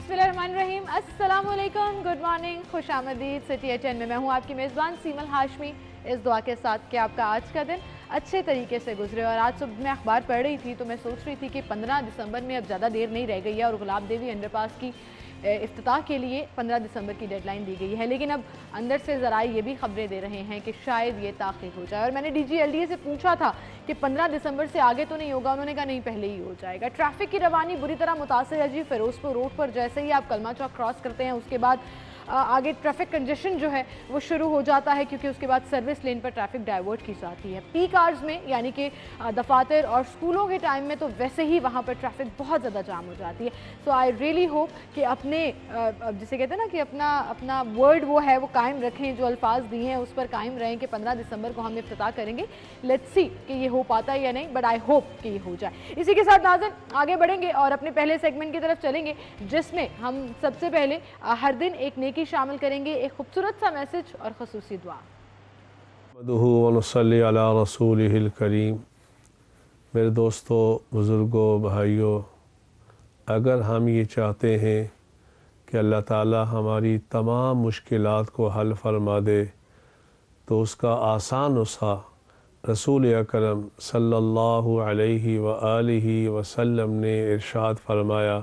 बिस्मिल्लाहिर्रहमानिर्रहीम, अस्सलाम वालेकुम, गुड मॉर्निंग, खुश आमदीद। सिटी 10 में मैं हूँ आपकी मेज़बान सीमल हाशमी, इस दुआ के साथ कि आपका आज का दिन अच्छे तरीके से गुजरे। और आज सुबह मैं अखबार पढ़ रही थी तो मैं सोच रही थी कि 15 दिसंबर में अब ज़्यादा देर नहीं रह गई है और गुलाब देवी अंडरपास की इफ्तिताह के लिए 15 दिसंबर की डेडलाइन दी गई है। लेकिन अब अंदर से ज़रा ये भी खबरें दे रहे हैं कि शायद ये ताख़ीर हो जाए। और मैंने DGLDA से पूछा था कि 15 दिसंबर से आगे तो नहीं होगा, उन्होंने कहा नहीं, पहले ही हो जाएगा। ट्रैफिक की रवानी बुरी तरह मुतासर है जी। फिरोजपुर रोड पर जैसे ही आप कलमा चौक क्रॉस करते हैं उसके बाद आगे ट्रैफिक कंजेशन जो है वो शुरू हो जाता है, क्योंकि उसके बाद सर्विस लेन पर ट्रैफिक डाइवर्ट की जाती है। पीक आवर्स में यानी कि दफातर और स्कूलों के टाइम में तो वैसे ही वहाँ पर ट्रैफिक बहुत ज़्यादा जाम हो जाती है। सो आई रियली होप कि अपने जिसे कहते हैं ना कि अपना वर्ड वो है वो कायम रखें, जो अल्फाज दिए हैं उस पर कायम रहें कि 15 दिसंबर को हम इफ्तिताह करेंगे। लेट्स सी कि ये हो पाता है या नहीं, बट आई होप कि ये हो जाए। इसी के साथ नाज़रीन आगे बढ़ेंगे और अपने पहले सेगमेंट की तरफ चलेंगे, जिसमें हम सबसे पहले हर दिन एक की शामिल करेंगे, एक खूबसूरत सा मैसेज और ख़ुसूसी दुआ। अला रसूलिहिल करीम। मेरे दोस्तों, बुज़ुर्गों, भाइयों, अगर हम ये चाहते हैं कि अल्लाह ताला हमारी तमाम मुश्किलात को हल फरमा दे तो उसका आसान नुस्खा रसूल अकरम सल्लल्लाहु अलैहि व आलिहि वसल्लम ने इरशाद फरमाया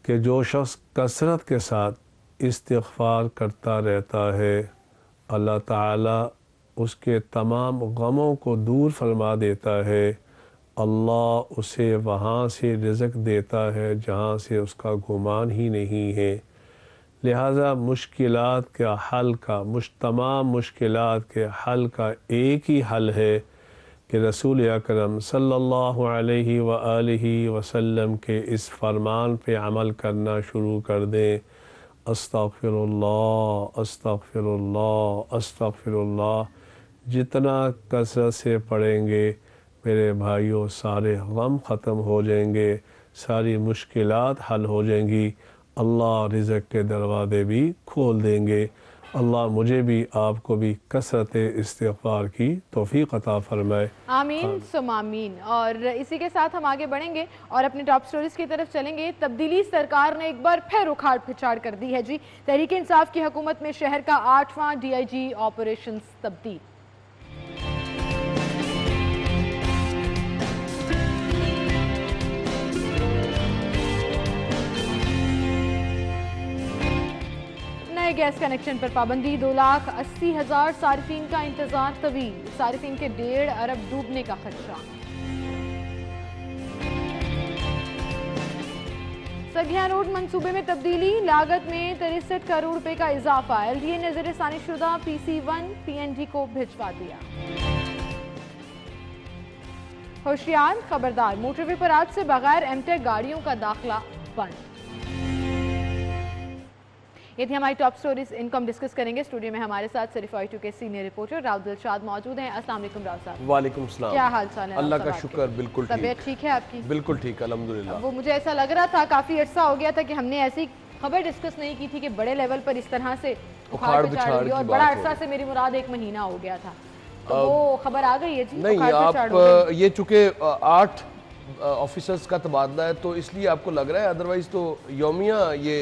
कि जो शख्स कसरत के साथ इस्तिग़फ़ार करता रहता है, अल्लाह ताला उसके तमाम गमों को दूर फरमा देता है। अल्लाह उसे वहाँ से रिज़्क़ देता है जहाँ से उसका गुमान ही नहीं है। लिहाजा मुश्किलात का हल का तमाम मुश्किलात के हल का एक ही हल है कि रसूल अकरम सल्लल्लाहु अलैहि व आलिहि वसल्लम के इस फरमान पे अमल करना शुरू कर दें। अस्तग़फ़िरुल्लाह अस्तग़फ़िरुल्लाह अस्तग़फ़िरुल्लाह। जितना कसरत से पढ़ेंगे मेरे भाइयों, सारे गम ख़त्म हो जाएंगे, सारी मुश्किलात हल हो जाएंगी, अल्लाह रिज़्क़ के दरवाज़े भी खोल देंगे। अल्लाह मुझे भी आपको भी कसरत इस्तिग़फ़ार की तौफ़ीक़ अता फ़रमाए। आमीन सुम आमीन। और इसी के साथ हम आगे बढ़ेंगे और अपने टॉप स्टोरीज की तरफ चलेंगे। तब्दीली सरकार ने एक बार फिर उखाड़ पिछाड़ कर दी है जी। तहरीक इंसाफ की हुकूमत में शहर का 8वां DIG ऑपरेशन तब्दील। गैस कनेक्शन पर पाबंदी, 2,80,000 सारिफीन का इंतजार तवील, सारिफीन के 1.5 अरब डूबने का खदशा। सगिया रोड मंसूबे में तब्दीली, लागत में 63 करोड़ रुपए का इजाफा। LDA ने ज़ेर-ए-सानी शुदा PC1 PNG को भिजवा दिया। होशियार, खबरदार, मोटरवे पर आज से बगैर एमटेक गाड़ियों का दाखिला बंद। ये थी हमारी टॉप स्टोरीज, इनको हम डिस्कस करेंगे। स्टूडियो में हमारे साथ सरिफा 2 के सीनियर रिपोर्टर राव दिलशाद मौजूद हैं। अस्सलाम वालेकुम राव साहब। वालेकुम सलाम। क्या हाल चाल है? अल्लाह का शुक्र, बिल्कुल ठीक। तबीयत ठीक है आपकी? बिल्कुल ठीक, अल्हम्दुलिल्लाह। वो मुझे ऐसा लग रहा था, काफ़ी अर्सा हो गया था कि हमने ऐसी खबर डिस्कस नहीं की थी कि बड़े लेवल पर इस तरह से उखाड़ पिछाड़ हुई, और बड़ा अर्सा से मेरी मुराद 1 महीना हो गया था, तो वो खबर आ गई है जी? नहीं, आप ये चूँकि 8 ऑफिसर्स का तबादला है तो इसलिए आपको लग रहा है, अदरवाइज़ तो यौमिया ये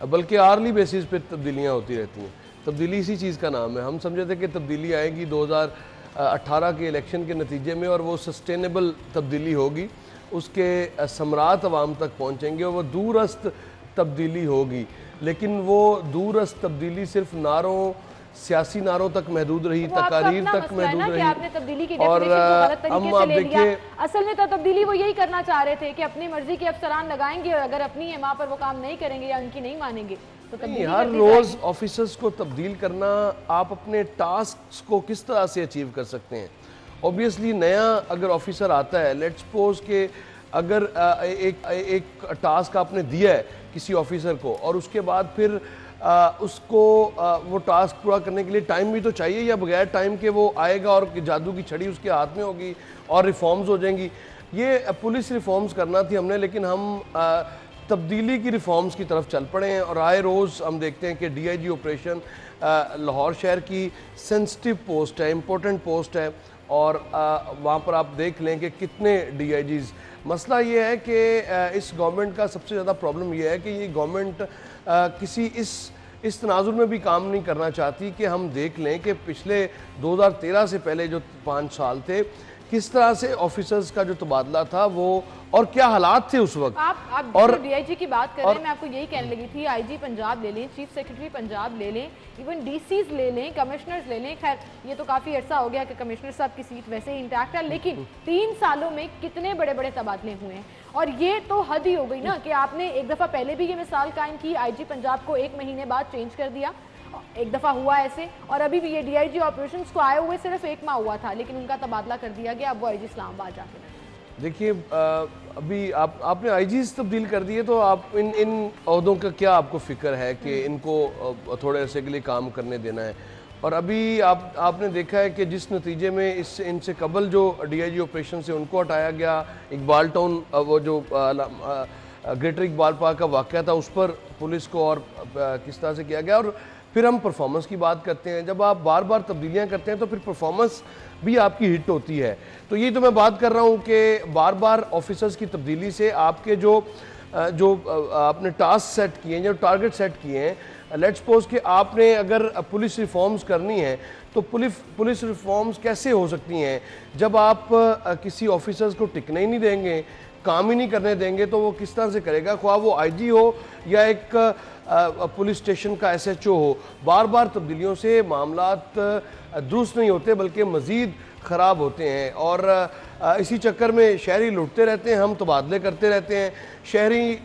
बल्कि आर्ली बेसिस पे तब्दीलियाँ होती रहती हैं। तब्दीली इसी चीज़ का नाम है। हम समझे थे कि तब्दीली आएगी 2018 के इलेक्शन के नतीजे में और वो सस्टेनेबल तब्दीली होगी, उसके समरात अवाम तक पहुँचेंगे और वो दूरस्त तब्दीली होगी। लेकिन वो दूरस्त तब्दीली सिर्फ नारों, सियासी नारों तक महदूद रही, तकारीर तक महदूद रही। आपने तब्दीली की डेफिनेशन को गलत तरीके से ले लिया। असल में तो तब्दीली वो यही करना चाह रहे थे कि अपनी मर्जी के अफसरान लगाएंगे और अगर अपनी हिमा पर वो काम नहीं करेंगे या उनकी नहीं मानेंगे तो तब्दीली हर रोज ऑफिसर्स को तब्दील करना, आप अपने टास्क को किस तरह से अचीव कर सकते हैं। ऑब्वियसली नया अगर ऑफिसर आता है, लेट्स सपोज के अगर एक टास्क आपने दिया है किसी ऑफिसर को और उसके बाद फिर उसको वो टास्क पूरा करने के लिए टाइम भी तो चाहिए, या बगैर टाइम के वो आएगा और जादू की छड़ी उसके हाथ में होगी और रिफॉर्म्स हो जाएंगी। ये पुलिस रिफॉर्म्स करना थी हमने, लेकिन हम तब्दीली की रिफॉर्म्स की तरफ चल पड़े हैं और आए रोज़ हम देखते हैं कि DIG ऑपरेशन लाहौर शहर की सेंसिटिव पोस्ट है, इम्पोर्टेंट पोस्ट है और वहाँ पर आप देख लें कि कितने DIGs मसला ये है कि इस गवर्नमेंट का सबसे ज़्यादा प्रॉब्लम ये है कि ये गवर्नमेंट किसी इस तनाजुर में भी काम नहीं करना चाहती कि हम देख लें कि पिछले 2013 से पहले जो 5 साल थे किस तरह से ऑफिसर्स का जो तबादला था वो और क्या हालात थे उस वक्त। आप और डीआईजी की बात कर रहे हैं, मैं आपको यही कहने लगी थी, आईजी पंजाब ले लें, चीफ सेक्रेटरी पंजाब ले लें, इवन डीसीज ले लें, कमिश्नर्स ले लें। खैर ये तो काफ़ी अर्सा हो गया कि कमिश्नर साहब की सीट वैसे ही इंटैक्ट है, लेकिन 3 सालों में कितने बड़े बड़े तबादले हुए हैं। और ये तो हद ही हो गई ना कि आपने एक दफ़ा पहले भी ये मिसाल कायम की, आईजी पंजाब को 1 महीने बाद चेंज कर दिया, एक दफ़ा हुआ ऐसे, और अभी भी ये डीआईजी ऑपरेशंस को आए हुए सिर्फ 1 माह हुआ था, लेकिन उनका तबादला कर दिया गया, अब वो आईजी इस्लामाबाद जाके। देखिए अभी आपने आईजीज तब्दील कर दिए, तो आप इन ओहदों का क्या आपको फिक्र है कि इनको थोड़े अरसे के लिए काम करने देना है? और अभी आपने देखा है कि जिस नतीजे में इनसे कबल जो डीआईजी ऑपरेशन से उनको हटाया गया, इकबाल टाउन वो जो ग्रेटर इकबाल पार्क का वाक़या था उस पर पुलिस को और किस तरह से किया गया। और फिर हम परफॉर्मेंस की बात करते हैं, जब आप बार बार तब्दीलियां करते हैं तो फिर परफॉर्मेंस भी आपकी हिट होती है। तो ये तो मैं बात कर रहा हूँ कि बार बार ऑफिसर्स की तब्दीली से आपके जो आपने टास्क सेट किए हैं, जो टारगेट सेट किए हैं, लेट्स सपोज कि आपने अगर पुलिस रिफॉर्म्स करनी है तो पुलिस रिफॉर्म्स कैसे हो सकती हैं जब आप किसी ऑफिसर्स को टिकने ही नहीं देंगे, काम ही नहीं करने देंगे, तो वो किस तरह से करेगा, ख्वाह वो आईजी हो या एक पुलिस स्टेशन का एसएचओ हो। बार बार तब्दीलियों से मामलात दुरुस्त नहीं होते बल्कि मज़ीद ख़राब होते हैं, और इसी चक्कर में शहरी लुटते रहते हैं, हम तबादले करते रहते हैं, शहरी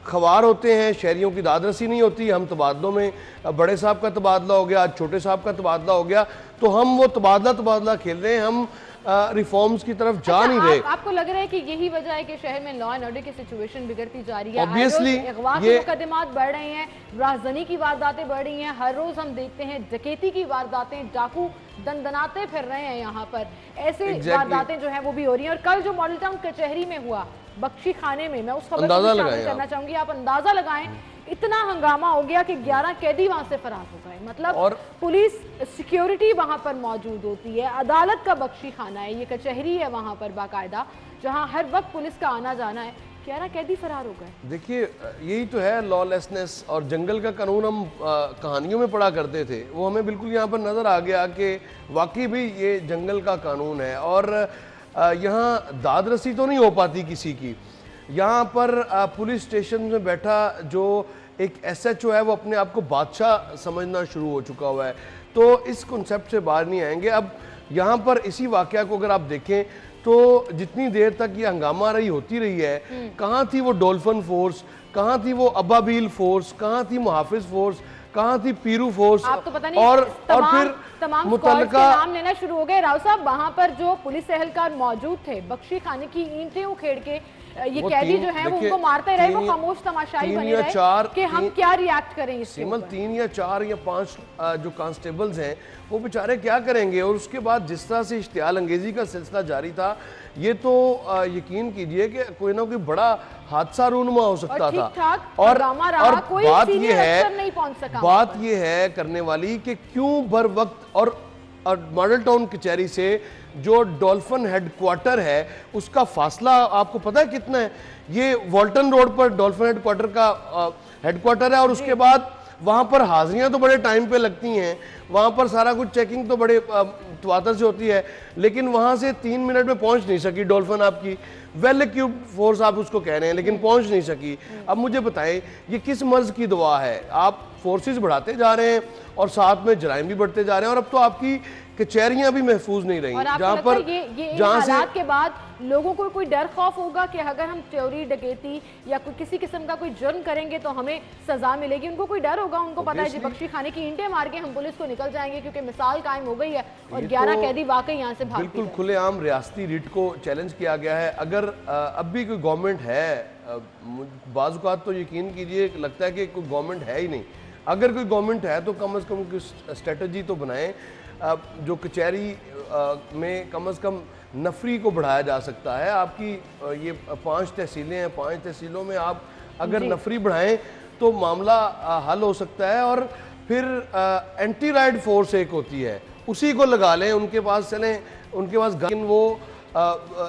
खवार होते हैं, शहरियों की दादरसी नहीं होती, हम तबादलों में बड़े साहब का तबादला हो गया, आज छोटे साहब का तबादला हो गया, तो हम वो तबादला खेल रहे हैं, हम रिफॉर्म्स की तरफ जा नहीं रहे। आपको लग रहा है कि यही वजह है कि शहर में लॉ एंड ऑर्डर की सिचुएशन बिगड़ती जा रही है? ऑब्वियसली अगवा के मुकदमात बढ़ रहे हैं, राहजनी की वारदातें बढ़ रही हैं, हर रोज हम देखते हैं डकैती की वारदातें, डाकू दंदनाते फिर रहे हैं यहाँ पर, ऐसे वारदातें जो है वो भी हो रही हैं। और कल जो मॉडल टाउन कचहरी में हुआ बख्शी खाने में, मैं उस खबर को शामिल करना चाहूंगी, आप अंदाजा लगाएं इतना हंगामा हो गया कि 11 कैदी वहां से फरार हो गए। मतलब और पुलिस सिक्योरिटी वहां पर मौजूद होती है, अदालत का बख्शी खाना है, ये कचहरी है वहां पर बाकायदा, जहां हर वक्त पुलिस का आना जाना है, 11 कैदी फरार हो गए। देखिए यही तो है लॉलेसनेस, और जंगल का कानून हम कहानियों में पढ़ा करते थे, वो हमें बिल्कुल यहाँ पर नज़र आ गया कि वाकई भी ये जंगल का कानून है। और यहाँ दादरसी तो नहीं हो पाती किसी की, यहाँ पर पुलिस स्टेशन में बैठा जो एक एसएचओ है वो अपने आप को बादशाह समझना शुरू हो चुका हुआ है, तो इस कॉन्सेप्ट से बाहर नहीं आएंगे। अब यहाँ पर इसी वाकया को अगर आप देखें तो जितनी देर तक ये हंगामा होती रही है, कहाँ थी वो डॉल्फिन फोर्स, कहाँ थी वो अबाबील फोर्स, कहाँ थी मुहाफिज फोर्स, कहाँ थी पीरू फोर्स, आप तो पता नहीं और फिर तमाम मुतल्लिका नाम लेना शुरू हो गए। राव साहब वहां पर जो पुलिस एहलकार मौजूद थे, बख्शी खाने की ईंटें उखेड़ के ये कैदी जो है वो उनको मारते रहे, वो खामोश तमाशाई बने रहे कि हम क्या रिएक्ट करें इसके ऊपर। 3 या 4 या 5 जो कांस्टेबल्स हैं वो बेचारे क्या करेंगे। और उसके बाद जिस तरह से इश्तियाल अंगेजी का सिलसिला जारी था, ये तो यकीन कीजिए कि कोई ना कोई बड़ा हादसा रूनुमा हो सकता था। और बात ये है करने वाली कि क्यों बर वक्त और मॉडल टाउन कचहरी से जो डॉल्फिन हेडक्वार्टर है उसका फासला आपको पता है कितना है? ये वॉल्टन रोड पर डॉल्फिन हेडक्वार्टर का हेडक्वार्टर है, और उसके बाद वहां पर हाजिरियां तो बड़े टाइम पे लगती हैं, वहां पर सारा कुछ चेकिंग तो बड़े तवातर से होती है, लेकिन वहां से 3 मिनट में पहुंच नहीं सकी डॉल्फिन आपकी, वेल इक्विप्ड फोर्स आप उसको कह रहे हैं, लेकिन पहुंच नहीं सकी। अब मुझे बताएं ये किस मर्ज की दुआ है? आप फोर्सेस बढ़ाते जा रहे हैं और साथ में जराइम भी बढ़ते जा रहे हैं, और अब तो आपकी कचहरियां भी महफूज नहीं रही। जहाँ पर ये हालात के बाद लोगों को कोई डर खौफ होगा कि अगर हम चोरी डकैती या कोई किसी किस्म का कोई जुर्म करेंगे तो हमें सजा मिलेगी, उनको कोई डर होगा? उनको पता है जी बख्शी खाने की ईंटें मार के हम पुलिस को निकल जाएंगे क्योंकि मिसाल कायम हो गई है और 11 कैदी वाकई यहाँ से भाग बिल्कुल खुलेआम रियासती रिट को चैलेंज किया गया है। अगर अब भी कोई गवर्नमेंट है, बाज़-औक़ात तो यकीन कीजिए लगता है कि कोई गवर्नमेंट है ही नहीं, अगर कोई गवर्नमेंट है तो कम से कम कोई स्ट्रेटजी तो बनाएं जो कचहरी में कम से कम नफरी को बढ़ाया जा सकता है। आपकी ये 5 तहसीलें हैं, 5 तहसीलों में आप अगर नफरी बढ़ाएं तो मामला हल हो सकता है। और फिर एंटी राइड फोर्स एक होती है, उसी को लगा लें, उनके पास चलें, उनके पास गन, वो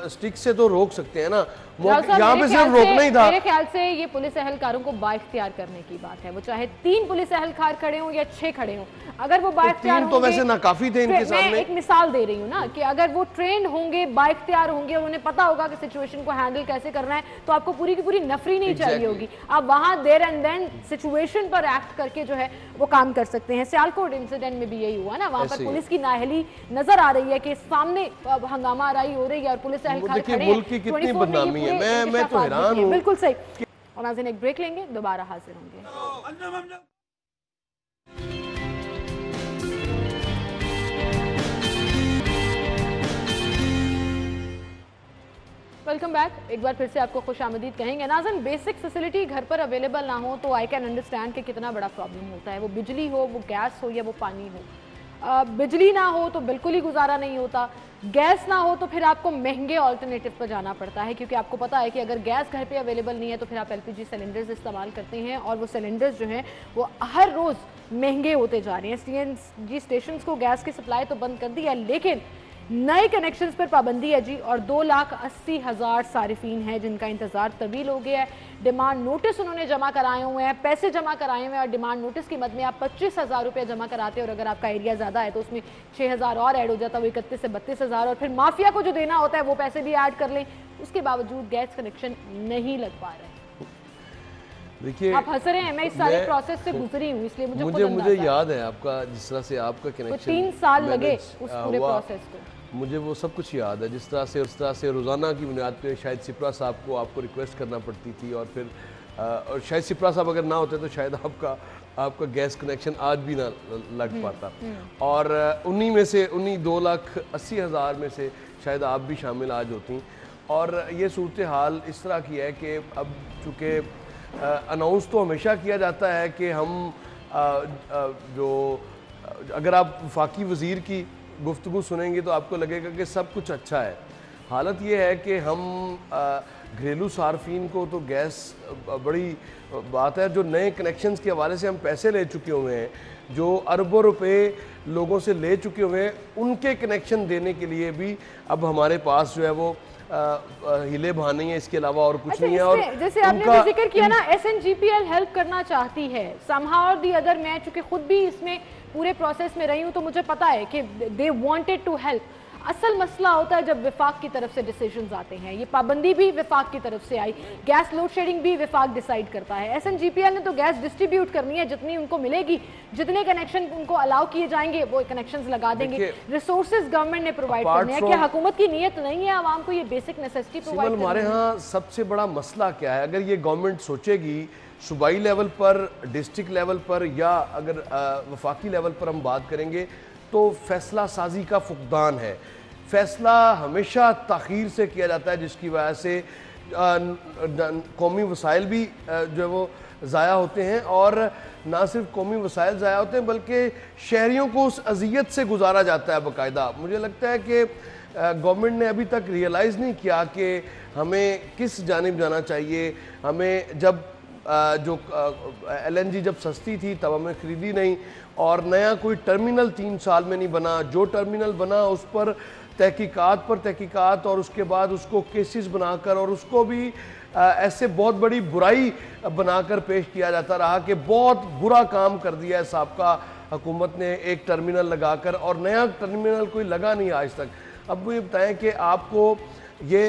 स्टिक से तो रोक सकते हैं ना, यहाँ पे सिर्फ रोकना ही था। मेरे ख्याल से ये पुलिस अहलकारों को बाइख्तियार करने की बात है, वो चाहे 3 पुलिस अहलकार खड़े हों या 6 खड़े हों, अगर वो बाइख्तियार तो वैसे ना काफी थे इनके सामने। मैं एक मिसाल दे रही हूँ ना कि अगर वो ट्रेंड होंगे, बाइख्तियार होंगे, उन्हें पता होगा कि सिचुएशन को हैंडल कैसे करना है, तो आपको पूरी की पूरी नफरी नहीं चाहिए होगी। आप वहां देयर एंड देन सिचुएशन पर एक्ट करके जो है वो काम कर सकते हैं। सियालकोट इंसिडेंट में भी यही हुआ ना, वहां पर पुलिस की नाअहली नजर आ रही है कि सामने हंगामा आराई हो रही है और पुलिस अहलकार खड़े हैं। मुल्क की कितनी बदनामी है, मैं तो हैरान हूं। बिल्कुल सही। और नाज़रीन एक ब्रेक लेंगे, दोबारा हाजिर होंगे। Welcome back. एक बार फिर से आपको खुशामदीद कहेंगे। नाज़रीन बेसिक फैसिलिटी घर पर अवेलेबल ना हो तो आई कैन अंडरस्टैंड कि कितना बड़ा प्रॉब्लम होता है, वो बिजली हो, वो गैस हो या वो पानी हो। बिजली ना हो तो बिल्कुल ही गुजारा नहीं होता, गैस ना हो तो फिर आपको महंगे ऑल्टरनेटिव पर जाना पड़ता है, क्योंकि आपको पता है कि अगर गैस घर पे अवेलेबल नहीं है तो फिर आप एलपीजी सिलेंडर्स इस्तेमाल करते हैं और वो सिलेंडर्स जो हैं वो हर रोज़ महंगे होते जा रहे हैं। सीएनजी स्टेशंस को गैस की सप्लाई तो बंद कर दी है, लेकिन नए कनेक्शंस पर पाबंदी है जी, और 2,80,000 सारिफीन हैं जिनका इंतजार तवील हो गया है। डिमांड नोटिस उन्होंने जमा कराए हुए हैं, पैसे जमा कराए हुए हैं, और डिमांड नोटिस की मद में आप 25,000 रुपये जमा कराते हैं और अगर आपका एरिया ज़्यादा है तो उसमें 6,000 और ऐड हो जाता है, वो 31 से 32,000, और फिर माफिया को जो देना होता है वो पैसे भी ऐड कर लें, उसके बावजूद गैस कनेक्शन नहीं लग पा रहे। देखिए आप हंस रहे हैं, मैं इस सारे प्रोसेस से गुजरी हूँ, इसलिए मुझे याद है आपका जिस तरह से आपका कनेक्शन 3 साल लगे उस पूरे प्रोसेस को। मुझे वो सब कुछ याद है, जिस तरह से रोज़ाना की बुनियाद पे शायद सिप्रा साहब को आपको रिक्वेस्ट करना पड़ती थी, और फिर और शायद सिप्रा साहब अगर ना होते तो शायद आपका गैस कनेक्शन आज भी ना लग पाता। और उन्हीं 2,80,000 में से शायद आप भी शामिल आज होती। और ये सूरत हाल इस तरह की है कि अब चूँकि अनाउंस तो हमेशा किया जाता है कि हम अगर आप वफाकी वज़ीर की गुफ्तगू सुनेंगे तो आपको लगेगा कि सब कुछ अच्छा है। हालत ये है कि हम घरेलू सार्फिन को तो गैस बड़ी बात है, जो नए कनेक्शंस के हवाले से हम पैसे ले चुके हुए हैं, जो अरबों रुपए लोगों से ले चुके हुए हैं, उनके कनेक्शन देने के लिए भी अब हमारे पास जो है वो हिले बहाने हैं, इसके अलावा और कुछ नहीं है। और जैसे आपने जिक्र किया ना, SNGPL हेल्प करना चाहती है समहाउ और दी अदर। मैं चूंकि खुद भी इसमें पूरे प्रोसेस में रही हूँ तो मुझे पता है कि दे वांटेड टू हेल्प। असल मसला होता है जब विफाक की तरफ से डिसीजंस आते हैं। ये पाबंदी भी विफाक की तरफ से आई, गैस लोड शेडिंग भी विफाक डिसाइड करता है। SNGPL ने तो गैस डिस्ट्रीब्यूट करनी है, जितनी उनको मिलेगी, जितने कनेक्शन उनको अलाउ किए जाएंगे वो कनेक्शंस लगा देंगे। रिसोर्सेज गवर्नमेंट ने प्रोवाइड करने हैं। क्या हुकूमत की नीयत नहीं है आवाम को ये बेसिक नेसेसिटी प्रोवाइड करने? हमारे यहाँ सबसे बड़ा मसला क्या है, अगर ये गवर्नमेंट सोचेगी सूबाई लेवल पर, डिस्ट्रिक्ट लेवल पर, या अगर वफाकी लेवल पर हम बात करेंगे तो फैसला साजी का फुकदान है। फैसला हमेशा ताख़ीर से किया जाता है, जिसकी वजह से कौमी वसाइल भी जो है वो ज़ाया होते हैं, और ना सिर्फ कौमी वसाइल ज़ाया होते हैं बल्कि शहरियों को उस अजियत से गुजारा जाता है बाकायदा। मुझे लगता है कि गवर्नमेंट ने अभी तक रियलाइज़ नहीं किया कि हमें किस जानिब जाना चाहिए। हमें जब LNG जब सस्ती थी तब हमें ख़रीदी नहीं, और नया कोई टर्मिनल 3 साल में नहीं बना। जो टर्मिनल बना उस पर तहकीकात और उसके बाद उसको केसेस बनाकर और उसको भी ऐसे बहुत बड़ी बुराई बनाकर पेश किया जाता रहा कि बहुत बुरा काम कर दिया है साबका हुकूमत ने एक टर्मिनल लगाकर, और नया टर्मिनल कोई लगा नहीं आज तक। अब मुझे बताएं कि आपको ये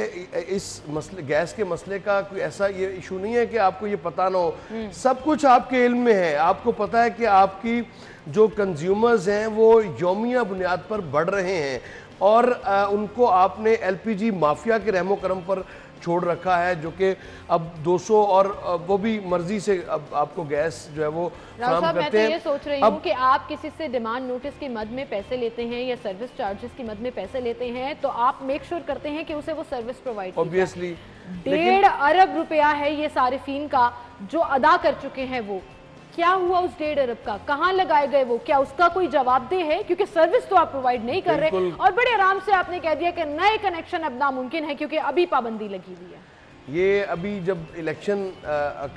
इस मसले गैस के मसले का कोई ऐसा ये इशू नहीं है कि आपको ये पता ना हो, सब कुछ आपके इल्म में है। आपको पता है कि आपकी जो कंज्यूमर्स हैं वो यौमिया बुनियाद पर बढ़ रहे हैं, और उनको आपने LPG माफिया के रहमो करम पर छोड़ रखा है, जो कि अब 200 और वो भी मर्जी से अब आपको गैस जो है वो फराहम करते हैं। मैं तो ये सोच रही हूँ कि आप किसी से डिमांड नोटिस की मद में पैसे लेते हैं या सर्विस चार्जेस की मद में पैसे लेते हैं तो आप मेक श्योर करते हैं कि उसे वो सर्विस प्रोवाइड की। ऑब्वियसली 1.5 अरब रुपया है ये सारिफीन का जो अदा कर चुके हैं, वो क्या हुआ उस 1.5 अरब का? कहाँ लगाए गए वो? क्या उसका कोई जवाबदेह है? क्योंकि सर्विस तो आप प्रोवाइड नहीं कर रहे, और बड़े आराम से आपने कह दिया कि नए कनेक्शन अब नामुमकिन है क्योंकि अभी पाबंदी लगी हुई है। ये अभी जब इलेक्शन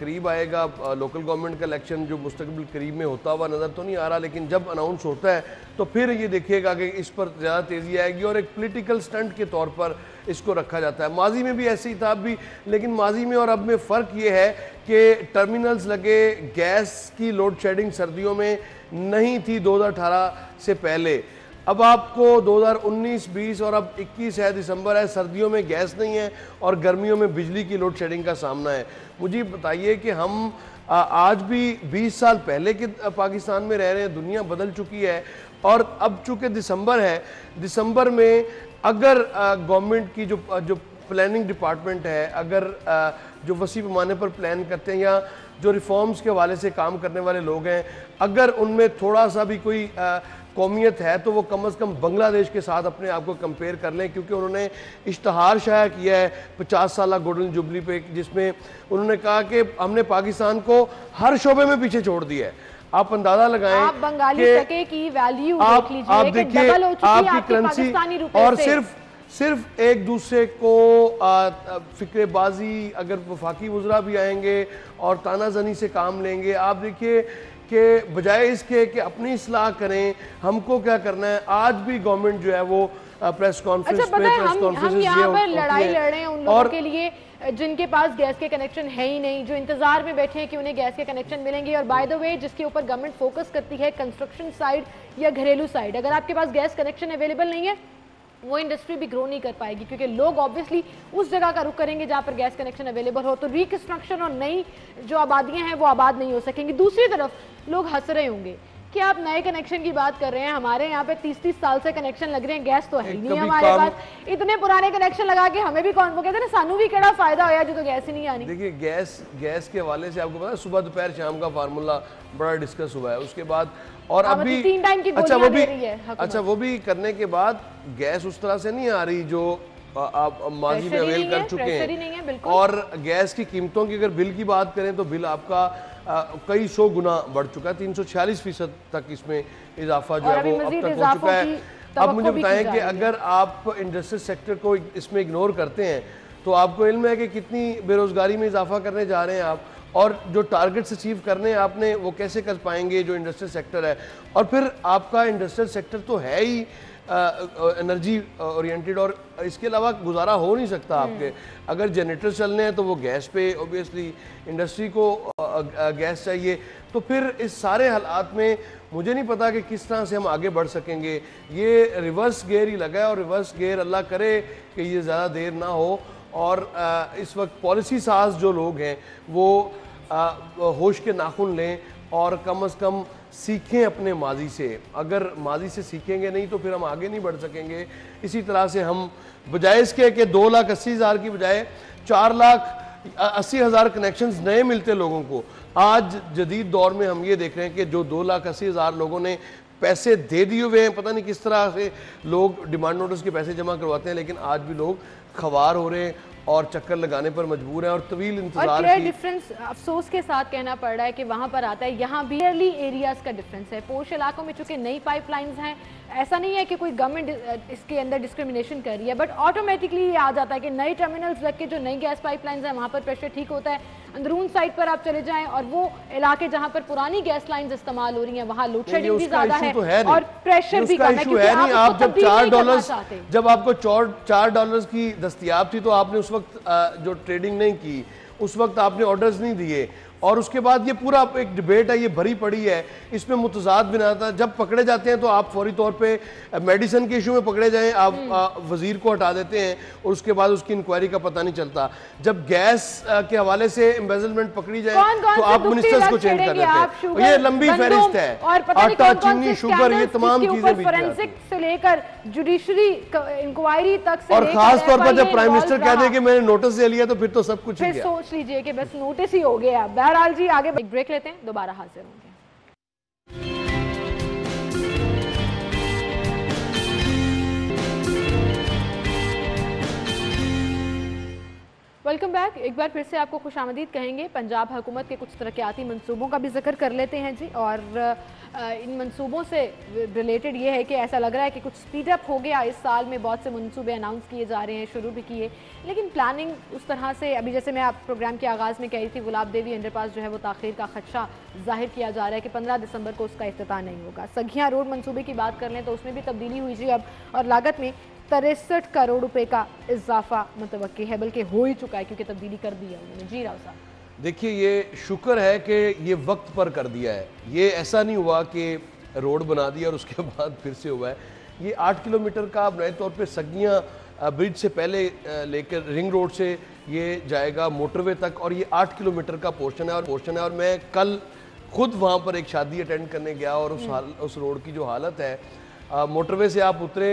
करीब आएगा, लोकल गवर्नमेंट का इलेक्शन जो मुस्तकबिल करीब में होता हुआ नज़र तो नहीं आ रहा, लेकिन जब अनाउंस होता है तो फिर ये देखिएगा कि इस पर ज़्यादा तेज़ी आएगी और एक पॉलिटिकल स्टंट के तौर पर इसको रखा जाता है। माजी में भी ऐसे ही था अब भी, लेकिन माजी में और अब में फ़र्क ये है कि टर्मिनल्स लगे, गैस की लोड शेडिंग सर्दियों में नहीं थी 2018 से पहले। अब आपको 2019, 20 और अब 21 है, दिसंबर है, सर्दियों में गैस नहीं है और गर्मियों में बिजली की लोड शेडिंग का सामना है। मुझे बताइए कि हम आज भी 20 साल पहले के पाकिस्तान में रह रहे हैं, दुनिया बदल चुकी है। और अब चूँकि दिसंबर है, दिसंबर में अगर गवर्नमेंट की जो प्लानिंग डिपार्टमेंट है, अगर जो वसी पैमाने पर प्लान करते हैं या जो रिफॉर्म्स के हवाले से काम करने वाले लोग हैं, अगर उनमें थोड़ा सा भी कोई कौमियत है तो वो कम से कम बांग्लादेश के साथ अपने आप को कंपेयर कर लें, क्योंकि उन्होंने इश्तहार शाया किया है 50 साल गोल्डन जुबली पे, जिसमें उन्होंने कहा कि हमने पाकिस्तान को हर शोबे में पीछे छोड़ दिया है। आप अंदाजा लगाएं, आप बंगाली टके की वैल्यू आप देख लीजिए, आप देखिए आपकी करेंसी और सिर्फ एक दूसरे को फिक्रेबाजी, अगर वफाकी वज़रा भी आएंगे और तानाजनी से काम लेंगे, आप देखिए कि बजाय इसके कि अपनी इस्लाह करें, हमको क्या करना है। आज भी गवर्नमेंट जो है वो प्रेस कॉन्फ्रेंस अच्छा, पे हम यहाँ पर लड़ाई लड़ रहे हैं उन लोगों के लिए जिनके पास गैस के कनेक्शन है ही नहीं, जो इंतजार में बैठे हैं कि उन्हें गैस के कनेक्शन मिलेंगे। और बाय द वे, जिसके ऊपर गवर्नमेंट फोकस करती है कंस्ट्रक्शन साइड या घरेलू साइड, अगर आपके पास गैस कनेक्शन अवेलेबल नहीं है, वो इंडस्ट्री भी ग्रो नहीं कर पाएगी, क्योंकि लोग ऑब्वियसली उस जगह का रुख करेंगे जहाँ पर गैस कनेक्शन अवेलेबल हो। तो रिकंस्ट्रक्शन और नई जो आबादियां हैं वो आबाद नहीं हो सकेंगी। दूसरी तरफ लोग हंस रहे होंगे कि आप नए कनेक्शन की बात कर रहे हैं, हमारे यहाँ पे 30-30 साल से कनेक्शन लग रहे हैं, गैस तो है ही नहीं हमारे पास, इतने पुराने कनेक्शन लगा के हमें भी कौन, वो कहते हैं ना, सानू भी केड़ा फायदा होया जो तो गैस ही नहीं आनी। देखिए गैस के हवाले से आपको पता है सुबह दोपहर शाम का फार्मूला बड़ा डिस्कस हुआ है, उसके बाद और अभी 3 टाइम की अच्छा वो भी करने के बाद गैस उस तरह से नहीं आ रही जो आप माजी में अवेल कर चुके हैं। और गैस की कीमतों की अगर बिल की बात करें तो बिल आपका कई 100 गुना बढ़ चुका है, 346% तक इसमें इजाफा जो है वो अब तक हो चुका है। अब मुझे बताएं कि अगर आप इंडस्ट्रियल सेक्टर को इसमें इग्नोर करते हैं तो आपको इल्म है कि कितनी बेरोजगारी में इजाफा करने जा रहे हैं आप, और जो टारगेट्स अचीव करने हैं आपने वो कैसे कर पाएंगे जो इंडस्ट्रियल सेक्टर है। और फिर आपका इंडस्ट्रियल सेक्टर तो है ही एनर्जी ओरिएंटेड, और इसके अलावा गुजारा हो नहीं सकता आपके। अगर जनरेटर चलने हैं तो वो गैस पे, ऑब्वियसली इंडस्ट्री को गैस चाहिए। तो फिर इस सारे हालात में मुझे नहीं पता कि किस तरह से हम आगे बढ़ सकेंगे। ये रिवर्स गियर ही लगा है, और रिवर्स गियर अल्लाह करे कि ये ज़्यादा देर ना हो। और इस वक्त पॉलिसी साज जो लोग हैं वो होश के नाखून लें और कम से कम सीखें अपने माजी से। अगर माजी से सीखेंगे नहीं तो फिर हम आगे नहीं बढ़ सकेंगे। इसी तरह से हम बजाय इसके कि 2,80,000 की बजाय 4,80,000 कनेक्शंस नए मिलते लोगों को, आज जदीद दौर में हम ये देख रहे हैं कि जो 2,80,000 लोगों ने पैसे दे दिए हुए हैं, पता नहीं किस तरह से लोग डिमांड नोटिस के पैसे जमा करवाते हैं, लेकिन आज भी लोग खवार हो रहे हैं और चक्कर लगाने पर मजबूर है और तवील इंतजार की। डिफरेंस अफसोस के साथ कहना पड़ रहा है कि वहां पर आता है, यहाँ भी अर्ली एरियाज का डिफरेंस है। पोश इलाकों में चूंकि नई पाइपलाइंस हैं, ऐसा नहीं है कि कोई गवर्नमेंट इसके अंदर डिस्क्रिमिनेशन कर रही है, बट ऑटोमेटिकली ये आ जाता है कि नई टर्मिनल्स लग के जो नई गैस पाइपलाइंस हैं वहाँ पर प्रेशर ठीक होता है। अंदरून साइड पर आप चले जाएं और वो इलाके जहाँ पर पुरानी गैस लाइन्स इस्तेमाल हो रही हैं वहाँ लोड शेडिंग भी ज्यादा है और प्रेशर भी कम है, क्योंकि आप जब $4 जब आपको $4 की दस्तयाब थी तो आपने उस वक्त जो ट्रेडिंग नहीं की, उस वक्त आपने ऑर्डर्स नहीं दिए। और उसके बाद ये पूरा एक डिबेट है, ये भरी पड़ी है, इसमें मुतजाद बिना था। जब पकड़े जाते हैं तो आप फौरी तौर पे मेडिसिन के इशू में पकड़े जाएं, आप वजीर को हटा देते हैं और उसके बाद उसकी इंक्वायरी का पता नहीं चलता। जब गैस के हवाले से एम्बेजलमेंट पकड़ी जाए तो आप मिनिस्टर्स को चेंज कर देते हैं। ये लंबी फहरिस्त है, आटा, चीनी, शुगर, ये तमाम चीजें फोरेंसिक से लेकर जुडिशरी इंक्वायरी तक से, और खास तौर पर जब प्राइम मिनिस्टर कह दे कि मैंने नोटिस ले लिया तो फिर तो सब कुछ ही गया। सोच लीजिए कि बस नोटिस ही हो गया। बहरहाल जी, आगे एक ब्रेक लेते हैं, दोबारा हाजिर होंगे। Welcome back. एक बार फिर से आपको खुशामदीद कहेंगे। पंजाब हुकूमत के कुछ तरक्याती मंसूबों का भी जिक्र कर लेते हैं जी। और इन मंसूबों से रिलेटेड ये है कि ऐसा लग रहा है कि कुछ स्पीड अप हो गया। इस साल में बहुत से मंसूबे अनाउंस किए जा रहे हैं, शुरू भी किए, लेकिन प्लानिंग उस तरह से अभी, जैसे मैं आप प्रोग्राम के आगाज़ में कह रही थी, गुलाब देवी अंडरपास जो है वो ताख़ीर का खदशा जाहिर किया जा रहा है कि 15 दिसंबर को उसका इफ्तिताह नहीं होगा। सगिया रोड मंसूबे की बात कर लें तो उसमें भी तब्दीली हुई जी अब, और लागत में 63 करोड़ रुपए का इजाफा मुतवक्की है, बल्कि हो ही चुका है क्योंकि तब्दीली कर दी है उन्होंने। जी राव साहब, देखिए, ये शुक्र है कि ये वक्त पर कर दिया है। ये ऐसा नहीं हुआ कि रोड बना दिया और उसके बाद फिर से हुआ है। ये 8 किलोमीटर का अब नए तौर पे सगियाँ ब्रिज से पहले लेकर रिंग रोड से ये जाएगा मोटरवे तक, और ये 8 किलोमीटर का पोर्शन है। और मैं कल खुद वहाँ पर एक शादी अटेंड करने गया और उस रोड की जो हालत है, मोटरवे से आप उतरे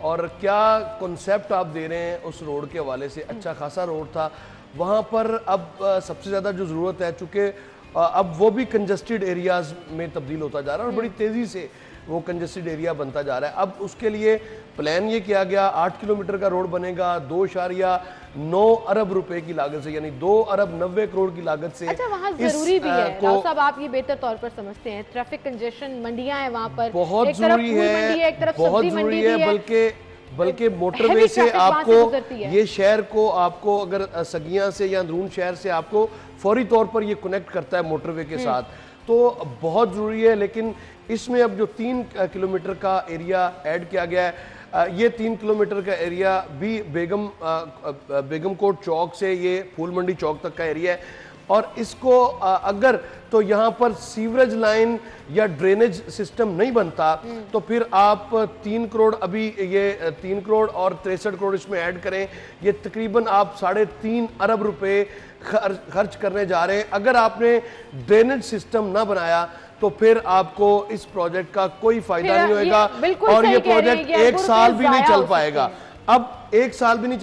और क्या कॉन्सेप्ट आप दे रहे हैं उस रोड के हवाले से। अच्छा खासा रोड था वहाँ पर। अब सबसे ज़्यादा जो ज़रूरत है, चूँकि अब वो भी कंजस्टेड एरियाज़ में तब्दील होता जा रहा है और बड़ी तेज़ी से वो कंजस्टेड एरिया बनता जा रहा है। अब उसके लिए प्लान ये किया गया, 8 किलोमीटर का रोड बनेगा 2.9 अरब रुपए की लागत से, यानी 2 अरब 90 करोड़ की लागत से। अच्छा, वहाँ जरूरी भी है राव साहब, आप ये बेहतर तौर पर समझते हैं, ट्रैफिक कंजेशन, मंडियां हैं वहाँ पर, बहुत एक तरफ जरूरी फूल मंडी है, एक तरफ बहुत सब्जी मंडी जरूरी भी है। है, बल्कि मोटरवे heavy से traffic वहाँ से आपको गुजरती है। ये शहर को, आपको अगर सगियां से या अंदरून शहर से आपको फौरी तौर पर ये कनेक्ट करता है मोटरवे के साथ, तो बहुत ज़रूरी है। लेकिन इसमें अब जो 3 किलोमीटर का एरिया ऐड किया गया है, ये 3 किलोमीटर का एरिया भी बेगम कोट चौक से ये फूल मंडी चौक तक का एरिया है। और इसको अगर तो यहाँ पर सीवरेज लाइन या ड्रेनेज सिस्टम नहीं बनता तो फिर आप 3 करोड़, अभी ये 3 करोड़ और 63 करोड़ इसमें ऐड करें, ये तकरीबन आप 3.5 अरब रुपए खर्च करने जा रहे हैं। अगर आपने ड्रेनेज सिस्टम ना बनाया तो फिर आपको इस प्रोजेक्ट का कोई फायदा नहीं होगा और ये प्रोजेक्ट 1 साल भी नहीं चल पाएगा। अब 1 साल भी नहीं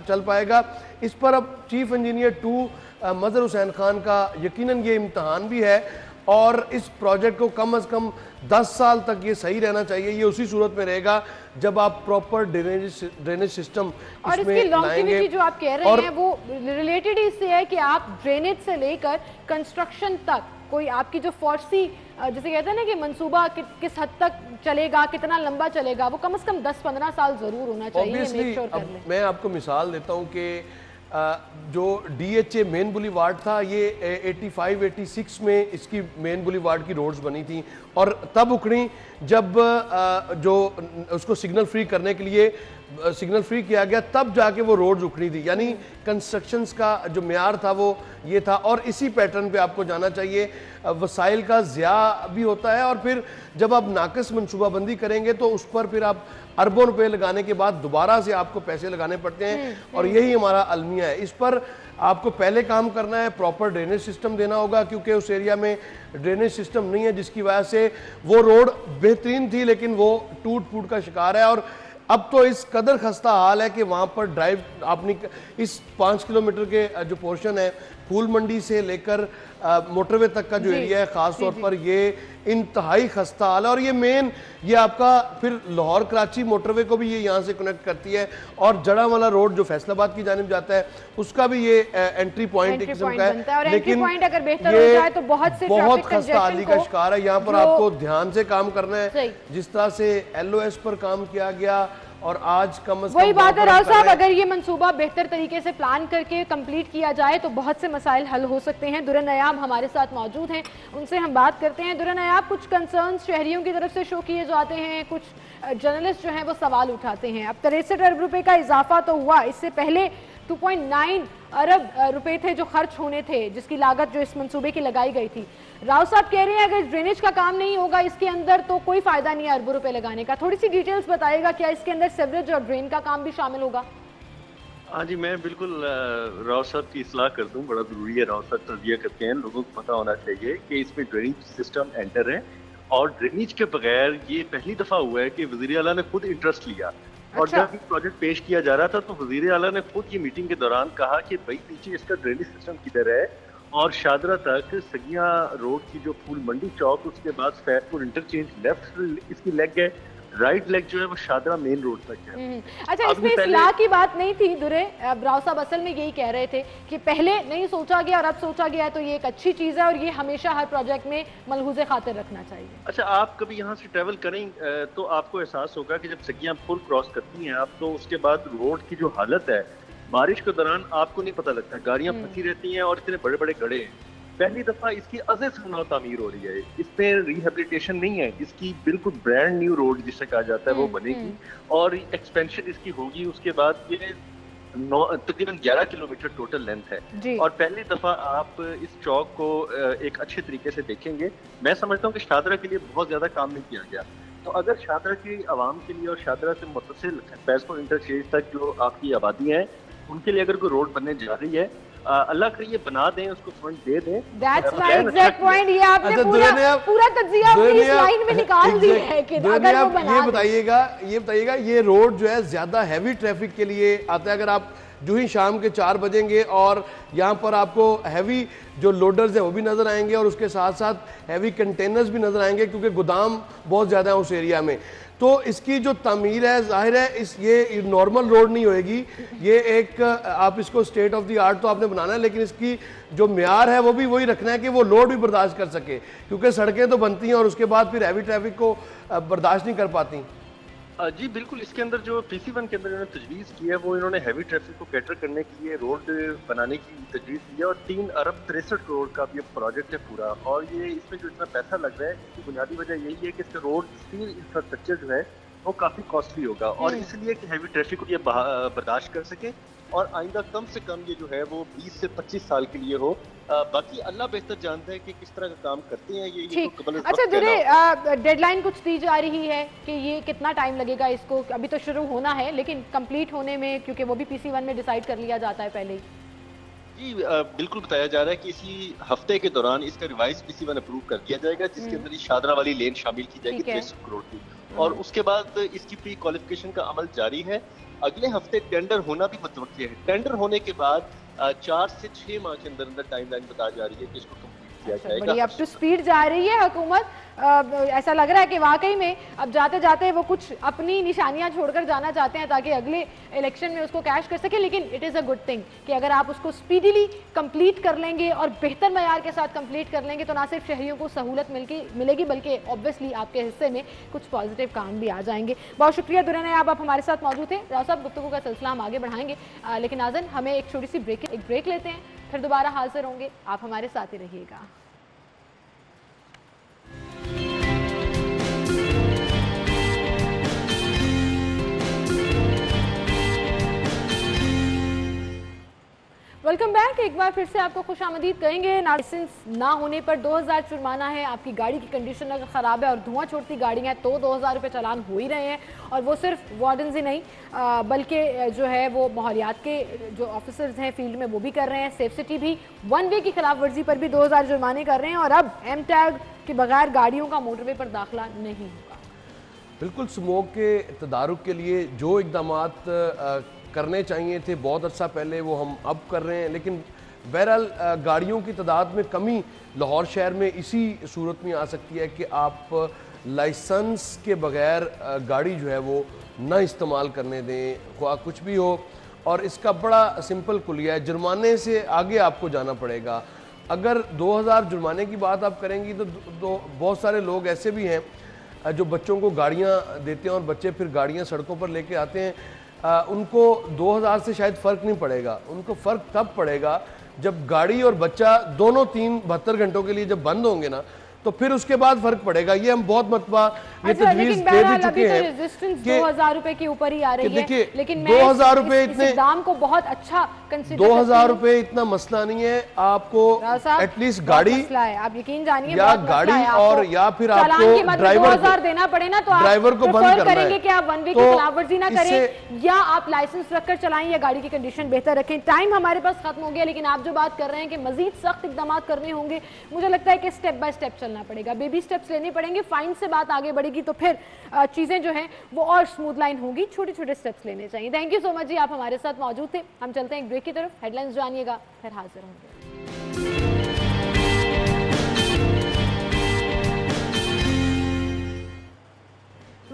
चल पाएगा। इस पर अब चीफ इंजीनियर 2 मजहर हुसैन खान का यकीनन ये इम्तहान भी है, और इस प्रोजेक्ट को कम से कम 10 साल तक ये सही रहना चाहिए। ये उसी सूरत में रहेगा जब आप प्रॉपर ड्रेनेज सिस्टम और इसकी लॉन्जिविटी जो आप कह रहे हैं वो रिलेटेड इससे है कि आप ड्रेनेज से लेकर कंस्ट्रक्शन तक कोई आपकी जो फोर्सी, जैसे कहते हैं ना कि मंसूबा किस हद तक चलेगा, कितना लंबा चलेगा, वो कम से कम 10-15 साल जरूर होना चाहिए। मैं आपको मिसाल देता हूँ कि जो DHA मेन बुलीवार्ड था, ये 85-86 में इसकी मेन बुलीवार्ड की रोड्स बनी थी, और तब उखड़ी जब जो उसको सिग्नल फ्री करने के लिए सिग्नल फ्री किया गया, तब जाके वो रोड्स उखड़ी थी। यानी कंस्ट्रक्शंस का जो म्यार था वो ये था। और इसी पैटर्न पे आपको जाना चाहिए। वसाइल का ज़िया भी होता है, और फिर जब आप नाकस मनसूबाबंदी करेंगे तो उस पर फिर आप अरबों रुपए लगाने के बाद दोबारा से आपको पैसे लगाने पड़ते हैं, और यही हमारा अलमिया है। इस पर आपको पहले काम करना है, प्रॉपर ड्रेनेज सिस्टम देना होगा, क्योंकि उस एरिया में ड्रेनेज सिस्टम नहीं है, जिसकी वजह से वो रोड बेहतरीन थी लेकिन वो टूट फूट का शिकार है। और अब तो इस कदर खस्ता हाल है कि वहाँ पर ड्राइव आपने इस 5 किलोमीटर के जो पोर्शन है फूल मंडी से लेकर मोटरवे तक का जो एरिया है, खास तौर पर ये इंतहाई खस्ता हाल है। और ये मेन ये आपका फिर लाहौर कराची मोटरवे को भी ये यहाँ से कनेक्ट करती है, और जड़ा वाला रोड जो फैसलाबाद की जानिब जाता है उसका भी ये एंट्री पॉइंट एक किस्म का है। लेकिन ये बहुत खस्ता हाली का शिकार है। यहाँ पर आपको ध्यान से काम करना है, जिस तरह से LOS पर काम किया गया, और आज कम से कम वही बात है राव साहब, अगर ये मंसूबा बेहतर तरीके से प्लान करके कंप्लीट किया जाए तो बहुत से मसाइल हल हो सकते हैं। दुर्र नयाब हमारे साथ मौजूद हैं, उनसे हम बात करते हैं। दुर्र नयाब, कुछ कंसर्न्स शहरियों की तरफ से शो किए जाते हैं, कुछ जर्नलिस्ट जो हैं वो सवाल उठाते हैं। अब 63 अरब रुपए का इजाफा तो हुआ, इससे पहले 2.9 अरब रुपए थे जो खर्च होने थे, जिसकी लागत जो इस मंसूबे की लगाई गई थी। राव साहब कह रहे हैं अगर ड्रेनेज का काम नहीं होगा इसके अंदर तो कोई फायदा नहीं है अरबों रुपए लगाने का। थोड़ी सी डिटेल्स बताइएगा, क्या इसके अंदर सेवरेज और ड्रेन का काम भी शामिल होगा? हाँ जी, मैं बिल्कुल राव साहब की इस्लाह कर दूं, बड़ा जरूरी है। राव साहब तर्बिया करते हैं, लोगों को पता होना चाहिए कि इसमें ड्रेनेज सिस्टम एंटर है, और ड्रेनेज के बगैर ये पहली दफा हुआ है कि वजीर आला ने खुद इंटरेस्ट लिया। और जब ये प्रोजेक्ट पेश किया जा रहा था तो वजीर आला ने खुद ये मीटिंग के दौरान कहा कि भाई पीछे इसका ड्रेनेज सिस्टम किधर है, और शादरा तक सगिया रोड की जो फूल मंडी चौक, उसके बाद फैजपुर इंटरचेंज लेफ्ट इसकी लेग है, राइट लेग जो है वो शादरा मेन रोड तक है। अच्छा, अभी इसमें पहले- इस्लाह की बात नहीं थी दुरे, राव साहब असल में यही कह रहे थे कि पहले नहीं सोचा गया और अब सोचा गया, तो ये एक अच्छी चीज़ है और ये हमेशा हर प्रोजेक्ट में मलहूज़े खातिर रखना चाहिए। अच्छा, आप कभी यहाँ से ट्रैवल करें तो आपको एहसास होगा कि जब सगियां पुल क्रॉस करती हैं आप, तो उसके बाद रोड की जो हालत है बारिश के दौरान आपको नहीं पता लगता, गाड़ियां फंसी रहती हैं और इतने बड़े बड़े गड्ढे हैं। पहली दफा इसकी अज़े से तामीर हो रही है, इसमें रिहेबिलिटेशन नहीं है, इसकी बिल्कुल ब्रांड न्यू रोड जिसे कहा जाता है वो बनेगी और एक्सपेंशन इसकी होगी। उसके बाद ये तकरीबन 11 किलोमीटर टोटल लेंथ है और पहली दफा आप इस चौक को एक अच्छे तरीके से देखेंगे। मैं समझता हूँ कि शादरा के लिए बहुत ज्यादा काम नहीं किया गया, तो अगर शादरा की आवाम के लिए और शादरा से मुतसिल फैसपुर इंटरचेंज तक जो आपकी आबादी है उनके लिए अगर कोई रोड बनने जा रही है, अल्लाह करे ये बना दें, उसको फंड दे दें। That's my exact point। ये आपने पूरा तज्जिया अपनी इस लाइन में निकाल दी है कि अगर वो बना ये बताइएगा ये रोड जो है ज्यादा हैवी ट्रैफिक के लिए आता है। अगर आप जो ही शाम के 4 बजेंगे और यहाँ पर आपको हैवी जो लोडर्स हैं वो भी नजर आएंगे और उसके साथ साथ हैवी कंटेनर्स भी नजर आएंगे क्योंकि गोदाम बहुत ज्यादा है उस एरिया में। तो इसकी जो तामीर है जाहिर है ये नॉर्मल रोड नहीं होएगी, ये एक आप इसको स्टेट ऑफ द आर्ट तो आपने बनाना है, लेकिन इसकी जो म्यार है वो भी वही रखना है कि वो लोड भी बर्दाश्त कर सके, क्योंकि सड़कें तो बनती हैं और उसके बाद फिर हैवी ट्रैफिक को बर्दाश्त नहीं कर पाती। जी बिल्कुल, इसके अंदर जो PC1 के अंदर इन्होंने तजवीज़ की है वो इन्होंने हैवी ट्रैफिक को कैटर करने के लिए रोड बनाने की तजवीज़ की है और 3 अरब 63 करोड़ का ये प्रोजेक्ट है पूरा। और ये इसमें जो इतना पैसा लग रहा है इसकी बुनियादी वजह यही है कि इसका रोड स्टील इंफ्रास्ट्रक्चर जो है वो काफ़ी कॉस्टली होगा और इसलिए कि हैवी ट्रैफिक को ये बर्दाश्त कर सके और आइंदा कम से कम ये जो है वो 20 से 25 साल के लिए हो। बाकी अल्लाह बेहतर जानता है कि किस तरह का काम करते हैं ये तो कबल। अच्छा दुरे, डेडलाइन कुछ दी जा रही है कि ये कितना टाइम लगेगा इसको? अभी तो शुरू होना है लेकिन कंप्लीट होने में, क्योंकि वो भी PC1 में डिसाइड कर लिया जाता है पहले ही। जी बिल्कुल बताया जा रहा है कि इसी हफ्ते के दौरान इसका रिवाइज PC1 अप्रूव कर दिया जाएगा, जिसके अंदर शादरा वाली लेन शामिल की जाएगी 300 करोड़ की और उसके बाद इसकी प्री क्वालिफिकेशन का अमल जारी है। अगले हफ्ते टेंडर होना भी मुतवक्की है। टेंडर होने के बाद 4 से 6 माह के अंदर टाइमलाइन बताई जा रही है कि इसको कंप्लीट किया जाएगा। बड़ी अप टू स्पीड जा रही है हुकूमत। ऐसा लग रहा है कि वाकई में अब जाते जाते वो कुछ अपनी निशानियां छोड़कर जाना चाहते हैं ताकि अगले इलेक्शन में उसको कैश कर सके। लेकिन it is a good thing कि अगर आप उसको स्पीडीली कंप्लीट कर लेंगे और बेहतर मयार के साथ कंप्लीट कर लेंगे तो ना सिर्फ शहरियों को सहूलत मिलेगी बल्कि ऑब्वियसली आपके हिस्से में कुछ पॉजिटिव काम भी आ जाएंगे। बहुत शुक्रिया दुरान, आप हमारे साथ मौजूद थे। राव साहब, गुफ्तगू का सिलसिला हम आगे बढ़ाएंगे, लेकिन नाज़रीन हमें एक छोटी सी ब्रेक लेते हैं, फिर दोबारा हाजिर होंगे। आप हमारे साथ ही रहिएगा। Welcome back. एक बार फिर से आपको खुशामदीद कहेंगे। लाइसेंस ना होने पर 2000 जुर्माना है। आपकी गाड़ी की कंडीशन अगर ख़राब है और धुआं छोड़ती गाड़ियाँ हैं तो 2000 रुपये चालान हो ही रहे हैं। और वो सिर्फ वार्डन्स ही नहीं बल्कि जो है वो माहौलियात के जो ऑफिसर्स हैं फील्ड में वो भी कर रहे हैं। सेफ सिटी भी 1 वे की खिलाफ वर्जी पर भी 2000 जुर्माने कर रहे हैं और अब एम टैग के बगैर गाड़ियों का मोटरवे पर दाखिला नहीं होगा। बिल्कुल, स्मोक के तदारुक के लिए जो इक़दामात करने चाहिए थे बहुत अर्सा पहले वो हम अब कर रहे हैं, लेकिन बहरहाल गाड़ियों की तादाद में कमी लाहौर शहर में इसी सूरत में आ सकती है कि आप लाइसेंस के बगैर गाड़ी जो है वो न इस्तेमाल करने दें, ख्वाह कुछ भी हो। और इसका बड़ा सिंपल कुलिया है, जुर्माने से आगे आपको जाना पड़ेगा। अगर 2000 जुर्माने की बात आप करेंगी तो बहुत सारे लोग ऐसे भी हैं जो बच्चों को गाड़ियाँ देते हैं और बच्चे फिर गाड़ियाँ सड़कों पर लेके आते हैं। उनको 2000 से शायद फ़र्क नहीं पड़ेगा, उनको फ़र्क तब पड़ेगा जब गाड़ी और बच्चा दोनों 72 घंटों के लिए जब बंद होंगे ना, तो फिर उसके बाद फर्क पड़ेगा। ये हम बहुत मरतबा ये तजवीज़ दे भी चुके हैं कि 2000 रुपए के ऊपर ही आ रही है, लेकिन 2000 रुपए इतने दाम को बहुत अच्छा कंसीडर 2000 रुपए इतना मसला नहीं है। आपको एटलीस्ट गाड़ी आप यकीन जानिए या गाड़ी और या फिर आपको ड्राइवर 2000 देना पड़े ना तो आप ड्राइवर को बंद करेंगे कि आप 1 वे की खिलाफवर्जी ना करें या आप लाइसेंस रखकर चलाएं या गाड़ी की कंडीशन बेहतर रखें। टाइम हमारे पास खत्म हो गया, लेकिन आप जो बात कर रहे हैं कि मजीद सख्त इकदाम करने होंगे, मुझे लगता है कि स्टेप बाय स्टेप चलना पड़ेगा, बेबी स्टेप्स लेने पड़ेंगे। फाइन से बात आगे बढ़ेगी तो फिर चीजें जो हैं वो और स्मूथ लाइन होगी, छोटे छोटे स्टेप्स लेने चाहिए। थैंक यू सो मच जी, आप हमारे साथ मौजूद थे। हम चलते हैं एक ब्रेक की तरफ, हेडलाइंस जानिएगा, फिर हाजिर होंगे।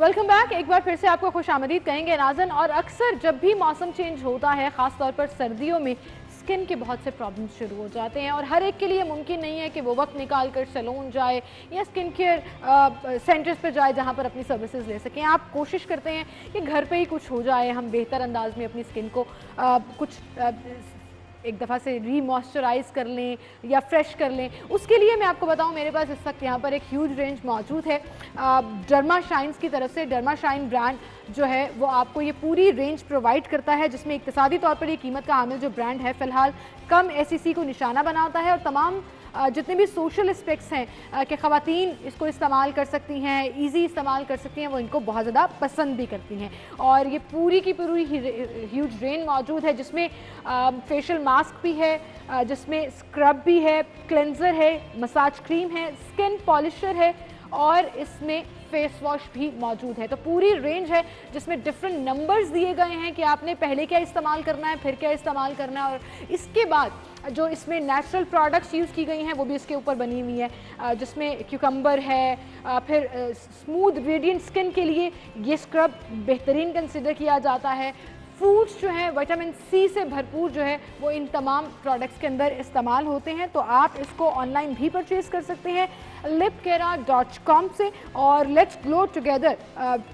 Welcome back. एक बार फिर से आपको खुशामदीद कहेंगे नाज़न। और अक्सर जब भी मौसम चेंज होता है, ख़ास तौर पर सर्दियों में, स्किन के बहुत से प्रॉब्लम्स शुरू हो जाते हैं और हर एक के लिए मुमकिन नहीं है कि वो वक्त निकाल कर सैलून जाए या स्किन केयर सेंटर्स पर जाए जहाँ पर अपनी सर्विसेज ले सकें। आप कोशिश करते हैं कि घर पे ही कुछ हो जाए, हम बेहतर अंदाज में अपनी स्किन को कुछ एक दफ़ा से रीमॉइस्चराइज कर लें या फ्रेश कर लें। उसके लिए मैं आपको बताऊं, मेरे पास इस वक्त यहाँ पर एक ह्यूज रेंज मौजूद है डर्मा शाइन्स की तरफ से। डर्मा शाइन ब्रांड जो है वो आपको ये पूरी रेंज प्रोवाइड करता है, जिसमें इक्तिसादी तौर पर ये कीमत का हामिल जो ब्रांड है फ़िलहाल कम SEC को निशाना बनाता है और तमाम जितने भी सोशल एस्पेक्ट्स हैं कि ख़वातीन इसको इस्तेमाल कर सकती हैं, इजी इस्तेमाल कर सकती हैं, वो इनको बहुत ज़्यादा पसंद भी करती हैं। और ये पूरी की पूरी ह्यूज रेंज मौजूद है, जिसमें फेशियल मास्क भी है, जिसमें स्क्रब भी है, क्लेंजर है, मसाज क्रीम है, स्किन पॉलिशर है और इसमें फेस वॉश भी मौजूद है। तो पूरी रेंज है जिसमें डिफरेंट नंबर्स दिए गए हैं कि आपने पहले क्या इस्तेमाल करना है, फिर क्या इस्तेमाल करना है, और इसके बाद जो इसमें नेचुरल प्रोडक्ट्स यूज़ की गई हैं वो भी इसके ऊपर बनी हुई है, जिसमें क्यूकम्बर है, फिर स्मूथ रेडिएंट स्किन के लिए ये स्क्रब बेहतरीन कंसिडर किया जाता है। फ्रूट्स जो हैं विटामिन C से भरपूर जो है वो इन तमाम प्रोडक्ट्स के अंदर इस्तेमाल होते हैं। तो आप इसको ऑनलाइन भी परचेज़ कर सकते हैं lipkera.com से। और let's glow together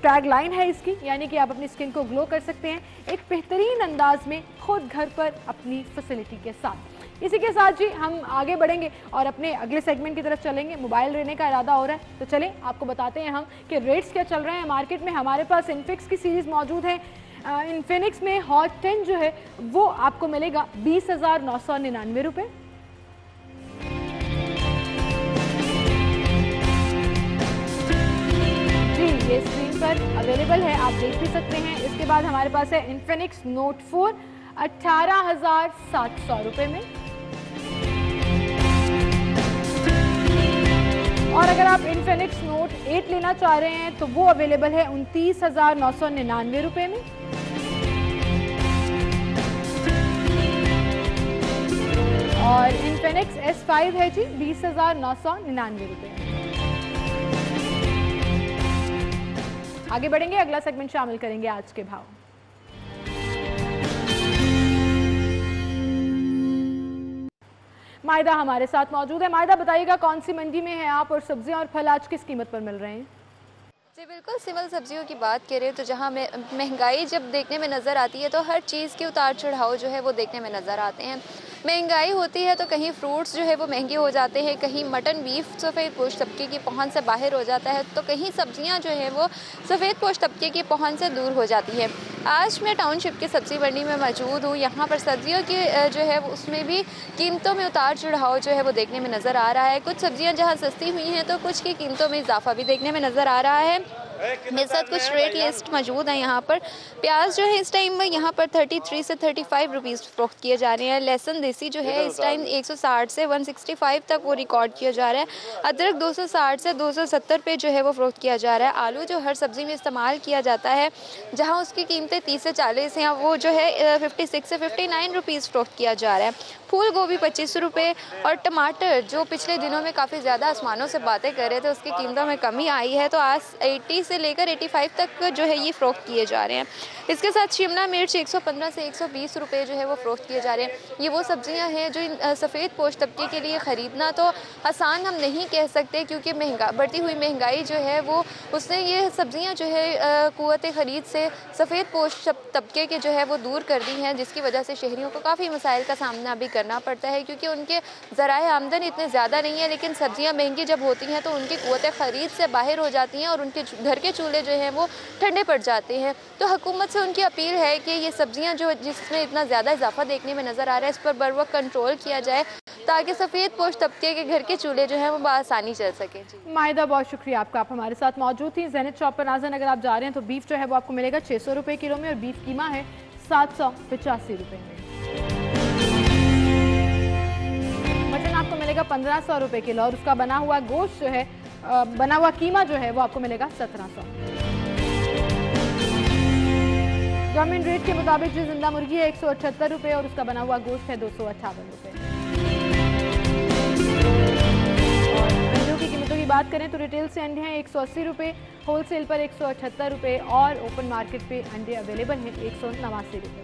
tag line है इसकी, यानी कि आप अपनी स्किन को ग्लो कर सकते हैं एक बेहतरीन अंदाज में खुद घर पर अपनी फैसिलिटी के साथ। इसी के साथ जी हम आगे बढ़ेंगे और अपने अगले सेगमेंट की तरफ चलेंगे। मोबाइल लेने का इरादा हो रहा है तो चलें आपको बताते हैं हम कि रेट्स क्या चल रहे हैं मार्केट में। हमारे पास इनफिक्स की सीरीज़ मौजूद है। इनफिनिक्स में हॉट 10 जो है वो आपको मिलेगा 20,999 रुपये। जी ये स्क्रीन पर अवेलेबल है, आप देख भी सकते हैं। इसके बाद हमारे पास है इनफिनिक्स नोट 4 18,700 रुपये में। और अगर आप इनफिनिक्स नोट 8 लेना चाह रहे हैं तो वो अवेलेबल है 29,999 रुपये में। और इनफिनिक्स S5 है जी 20,999 रुपये। आगे बढ़ेंगे, अगला सेगमेंट शामिल करेंगे आज के भाव। मायदा हमारे साथ मौजूद है। मायदा बताइएगा कौन सी मंडी में है आप और सब्जियां और फल आज किस कीमत पर मिल रहे हैं? जी बिल्कुल, सिमल सब्जियों की बात करें तो जहाँ महंगाई जब देखने में नज़र आती है तो हर चीज़ के उतार चढ़ाव जो है वो देखने में नज़र आते हैं। महंगाई होती है तो कहीं फ्रूट्स जो है वो महंगे हो जाते हैं, कहीं मटन बीफ सफ़ेद पोश तबके की पहुंच से बाहर हो जाता है, तो कहीं सब्जियां जो है वो सफ़ेद पोश तबके की पहुंच से दूर हो जाती है। आज मैं टाउनशिप की सब्ज़ी मंडी में मौजूद हूँ। यहाँ पर सब्जियों की जो है उसमें भी कीमतों में उतार चढ़ाव जो है वो देखने में नज़र आ रहा है। कुछ सब्जियाँ जहाँ सस्ती हुई हैं तो कुछ की कीमतों में इजाफा भी देखने में नज़र आ रहा है। मेरे साथ कुछ रेट लिस्ट मौजूद है। यहाँ पर प्याज जो है इस टाइम में यहाँ पर 33 से 35 रुपीज़ फरोख्त किए जा रहे हैं। लहसुन देसी जो है इस टाइम 160 से 165 तक वो रिकॉर्ड किया जा रहा है। अदरक 260 से 270 पे जो है वो फरोख्त किया जा रहा है। आलू जो हर सब्ज़ी में इस्तेमाल किया जाता है, जहाँ उसकी कीमतें 30 से 40 हैं, वो जो है 56 से 59 रुपीज़ फरोख्त किया जा रहा है। फूल गोभी 25 रुपये और टमाटर जो पिछले दिनों में काफ़ी ज़्यादा आसमानों से बातें कर रहे थे उसकी कीमतों में कमी आई है, तो आज 80 से लेकर 85 तक जो है ये फ़रोख्त किए जा रहे हैं। इसके साथ शिमला मिर्च 115 से 120 रुपये जो है वो फ़रोख्त किए जा रहे हैं। ये वो सब्जियां हैं जो सफ़ेद पोश तबके के लिए ख़रीदना तो आसान हम नहीं कह सकते, क्योंकि बढ़ती हुई महंगाई जो है वो उसने ये सब्जियां जो है क़ुव्वत ख़रीद से सफ़ेद पोश तबके के जो है वो दूर कर दी हैं, जिसकी वजह से शहरियों को काफ़ी मसाइल का सामना भी करना पड़ता है, क्योंकि उनके ज़राए आमदन इतने ज़्यादा नहीं है। लेकिन सब्जियां महंगी जब होती हैं तो उनकी क़ुव्वत ख़रीद से बाहर हो जाती हैं और उनके घर के चूल्हे जो हैं वो ठंडे पड़ जाते हैं। तो हुकूमत से उनकी अपील है कि ये सब्जियां जो जिसमें इतना ज़्यादा इजाफा देखने में नज़र आ रहा है, इस पर बर वक्त कंट्रोल किया जाए ताकि सफ़ेद पोश तबके के घर के चूल्हे जो हैं वो बआसानी चल सकें। जी मायदा, बहुत शुक्रिया आपका, आप हमारे साथ मौजूद थी। ज़ैनत शॉप पर नाज़न अगर आप जा रहे हैं तो बीफ जो है वो आपको मिलेगा 600 रुपये किलो में और बीफ कीमा है 785 रुपये में। मटन आपको मिलेगा 1500 रुपये किलो और उसका बना हुआ गोश्त जो है बना हुआ कीमा जो है वो आपको मिलेगा 1700। गवर्नमेंट रेट के मुताबिक जो जिंदा मुर्गी है 178 रुपये और उसका बना हुआ गोश्त है 258 रुपये। और अंडों की कीमतों की बात बात करें तो रिटेल से अंडे हैं 180 रुपये, होलसेल पर 178 रुपये और ओपन मार्केट पे अंडे अवेलेबल हैं 189 रुपये।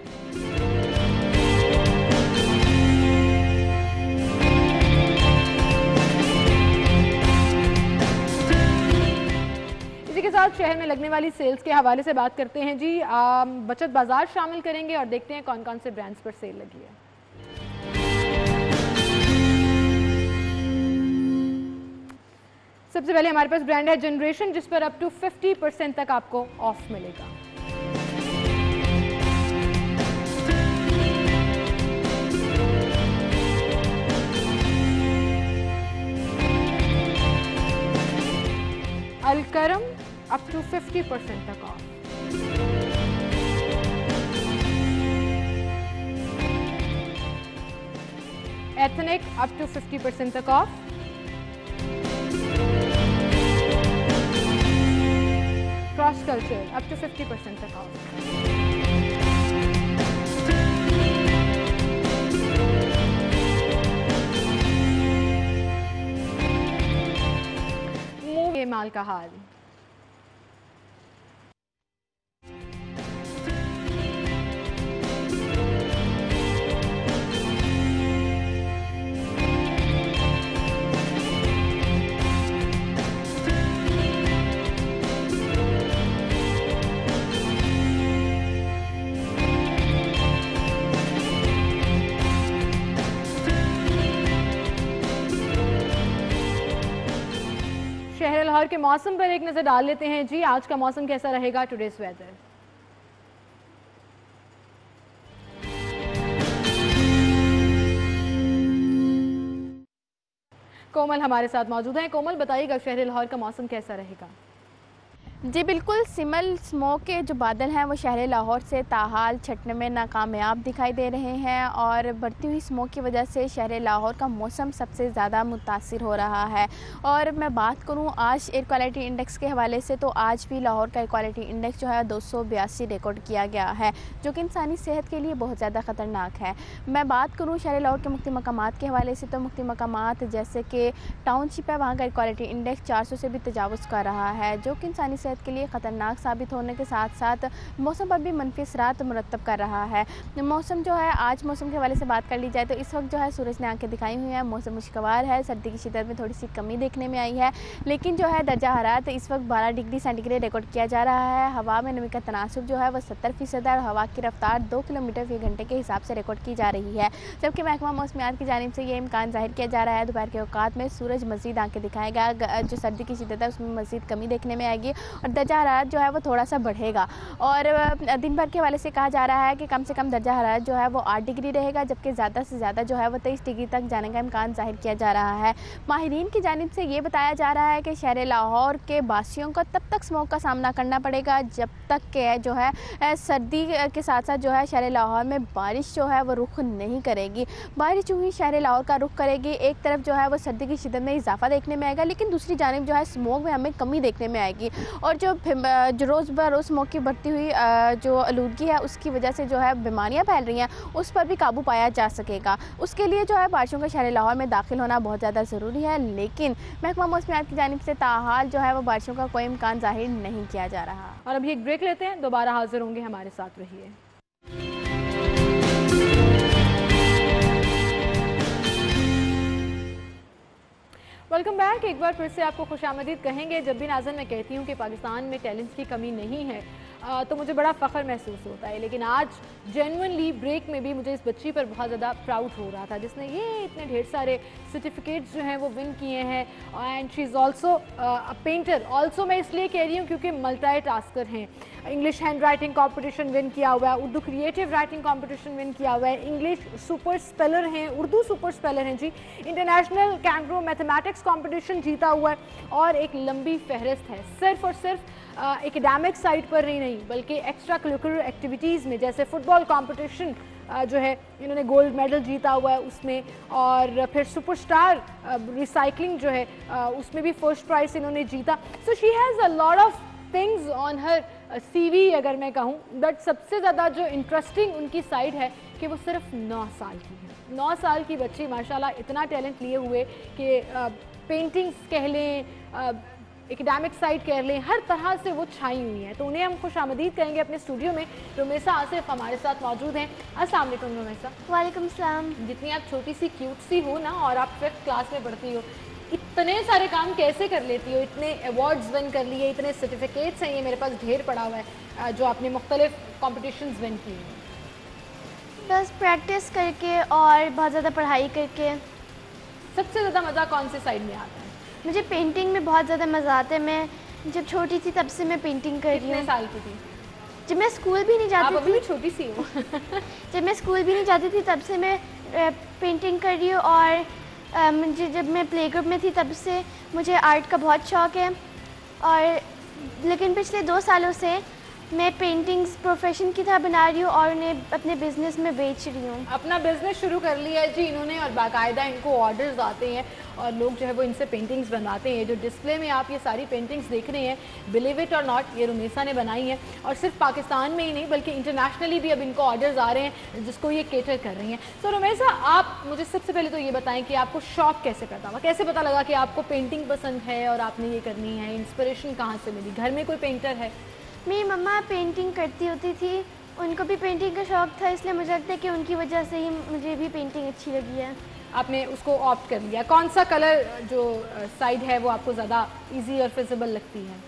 इसी के साथ शहर में लगने वाली सेल्स के हवाले से बात करते हैं जी। बचत बाजार शामिल करेंगे और देखते हैं कौन कौन से ब्रांड्स पर सेल लगी है। सबसे पहले हमारे पास ब्रांड है जनरेशन, जिस पर अप टू 50% तक आपको ऑफ मिलेगा। अलकरम अप टू 50% तक ऑफ। एथनिक अप टू 50% तक off. Cross culture up to 50% तक ऑफ। मूवी माल का हाल। शहर लाहौर के मौसम पर एक नजर डाल लेते हैं जी। आज का मौसम कैसा रहेगा, टुडेज वेदर। कोमल हमारे साथ मौजूद हैं। कोमल बताइएगा शहर लाहौर का मौसम कैसा रहेगा। जी बिल्कुल, सिमल स्मोक के जो बादल हैं वो शहर लाहौर से ताहाल छटने में नाकामयाब दिखाई दे रहे हैं और बढ़ती हुई स्मोक की वजह से शहर लाहौर का मौसम सबसे ज़्यादा मुतासिर हो रहा है। और मैं बात करूं आज एयर क्वालिटी इंडेक्स के हवाले से, तो आज भी लाहौर का एयर क्वालिटी इंडेक्स जो है 282 रिकॉर्ड किया गया है, जो कि इंसानी सेहत के लिए बहुत ज़्यादा ख़तरनाक है। मैं बात करूँ शहर लाहौर के मुख्य मकामात के हवाले से, तो मुख्य मकामात जैसे कि टाउनशिप है, वहाँ का एयर क्वालिटी इंडेक्स 400 से भी तजावुज़ कर रहा है, जो कि इंसानी सेहत के लिए ख़तरनाक साबित होने के साथ साथ मौसम पर भी मनफी असरात मुरतब कर रहा है। मौसम जो है, आज मौसम के हवाले से बात कर ली जाए तो इस वक्त जो है सूरज ने आंखें दिखाई हुई हैं, मौसम खुशगवार है, सर्दी की शिद्दत में थोड़ी सी कमी देखने में आई है, लेकिन जो है दर्जा हरारत इस वक्त 12 डिग्री सेंटीग्रेड रिकॉर्ड किया जा रहा है। हवा में नमी का तनासुब जो है वह 70% है और हवा की रफ्तार 2 किलोमीटर फी घंटे के हिसाब से रिकॉर्ड की जा रही है, जबकि महकमा मौसमियात की जानिब से ये इम्कान जाहिर किया जा रहा है दोपहर के औकात में सूरज मज़ीद आंखें दिखाएगा, जो सर्दी की शिद्दत है उसमें मज़ीद कमी देखने में आएगी और दर्जा हरारत जो है वो थोड़ा सा बढ़ेगा। और दिन भर के हवाले से कहा जा रहा है कि कम से कम दर्जा हरारत जो है वो 8 डिग्री रहेगा, जबकि ज़्यादा से ज़्यादा जो है वो 23 डिग्री तक जाने का इम्कान जाहिर किया जा रहा है। माहिरीन की जानिब से ये बताया जा रहा है कि शहर लाहौर के बासियों को तब तक स्मोक का सामना करना पड़ेगा जब तक के जो है सर्दी के साथ साथ जो है शहर लाहौर में बारिश जो है वो रुख नहीं करेगी। बारिश जो ही शहर लाहौर का रुख करेगी, एक तरफ जो है वो सर्दी की शिद्दत में इजाफा देखने में आएगा, लेकिन दूसरी जानिब जो है स्मोक में हमें कमी देखने में आएगी और जो रोज़ ब रोज़ स्मोक की बढ़ती हुई जो आलूदगी है उसकी वजह से जो है बीमारियां फैल रही हैं उस पर भी काबू पाया जा सकेगा। उसके लिए जो है बारिशों का शहर लाहौर में दाखिल होना बहुत ज़्यादा ज़रूरी है, लेकिन महकमा मौसमियात की जानिब से ताहाल जो है वो बारिशों का कोई इम्कान जाहिर नहीं किया जा रहा। और अभी एक ब्रेक लेते हैं, दोबारा हाजिर होंगे, हमारे साथ रहिए। Welcome back. एक बार फिर से आपको खुशामदीद कहेंगे। जब भी नाज़न मैं कहती हूँ कि पाकिस्तान में टैलेंट्स की कमी नहीं है तो मुझे बड़ा फ़ख्र महसूस होता है, लेकिन आज जेन्युइनली ब्रेक में भी मुझे इस बच्ची पर बहुत ज़्यादा प्राउड हो रहा था जिसने ये इतने ढेर सारे सर्टिफिकेट्स जो हैं वो विन किए हैं। And she is also a painter. Also मैं इसलिए कह रही हूँ क्योंकि मल्टी टास्कर हैं। English hand writing competition win किया हुआ है, Urdu creative writing competition win किया हुआ है, इंग्लिश सुपर स्पेलर हैं, उर्दू सुपर स्पेलर हैं जी, इंटरनेशनल कैंग्रो मैथमेटिक्स कॉम्पिटिशन जीता हुआ है और एक लंबी फहरिस्त है। सिर्फ और सिर्फ एकेडमिक साइड पर ही नहीं बल्कि एक्स्ट्रा करिकुलर एक्टिविटीज़ में, जैसे फ़ुटबॉल कंपटीशन जो है इन्होंने गोल्ड मेडल जीता हुआ है उसमें, और फिर सुपरस्टार रिसाइकलिंग जो है उसमें भी फर्स्ट प्राइज़ इन्होंने जीता। So she has a lot of things on her CV अगर मैं कहूँ। बट सबसे ज़्यादा जो इंटरेस्टिंग उनकी साइड है कि वो सिर्फ 9 साल की है। 9 साल की बच्ची माशाल्लाह इतना टैलेंट लिए हुए कि पेंटिंग्स कह लें, एकेडमिक साइड कह लें, हर तरह से वो छाई हुई हैं। तो उन्हें हम खुश आमदीद कहेंगे अपने स्टूडियो में। रुमैसा आसिफ हमारे साथ मौजूद हैं। अस्सलाम वालेकुम रुमैसा। वालेकुम सलाम। जितनी आप छोटी सी क्यूट सी हो ना, और आप 5th क्लास में पढ़ती हो, इतने सारे काम कैसे कर लेती हो? इतने अवार्ड्स विन कर लिए, इतने सर्टिफिकेट्स हैं, ये मेरे पास ढेर पड़ा हुआ है जो आपने मुख्तलिफ कॉम्पिटिशन्स विन किए हैं। बस प्रैक्टिस करके और बहुत ज़्यादा पढ़ाई करके। सबसे ज़्यादा मज़ा कौन से साइड में आता है? मुझे पेंटिंग में बहुत ज़्यादा मज़ा आता है। मैं जब छोटी थी तब से मैं पेंटिंग कर रही कितने हूँ। साल की थी? जब मैं स्कूल भी नहीं जाती आप अभी थी, भी छोटी सी हो। जब मैं स्कूल भी नहीं जाती थी तब से मैं पेंटिंग कर रही हूँ। और मुझे जब मैं प्ले ग्रुप में थी तब से मुझे आर्ट का बहुत शौक़ है। और लेकिन पिछले 2 सालों से मैं पेंटिंग्स प्रोफेशन की तरह बना रही हूँ और उन्हें अपने बिजनेस में बेच रही हूँ। अपना बिजनेस शुरू कर लिया है जी इन्होंने, और बाकायदा इनको ऑर्डर्स आते हैं और लोग जो है वो इनसे पेंटिंग्स बनवाते हैं। जो डिस्प्ले में आप ये सारी पेंटिंग्स देख रहे हैं, बिलीव इट और नॉट, ये रुमैसा ने बनाई हैं। और सिर्फ पाकिस्तान में ही नहीं बल्कि इंटरनेशनली भी अब इनको ऑर्डर्स आ रहे हैं जिसको ये केटर कर रही हैं। तो रुमैसा, आप मुझे सबसे पहले तो ये बताएं कि आपको शौक़ कैसे पैदा हुआ? कैसे पता लगा कि आपको पेंटिंग पसंद है और आपने ये करनी है? इंस्पिरेशन कहाँ से मिली? घर में कोई पेंटर है? मेरी मम्मा पेंटिंग करती होती थी, उनको भी पेंटिंग का शौक़ था, इसलिए मुझे लगता है कि उनकी वजह से ही मुझे भी पेंटिंग अच्छी लगी है। आपने उसको ऑप्ट कर लिया। कौन सा कलर जो साइड है वो आपको ज़्यादा इजी और फिजिबल लगती है?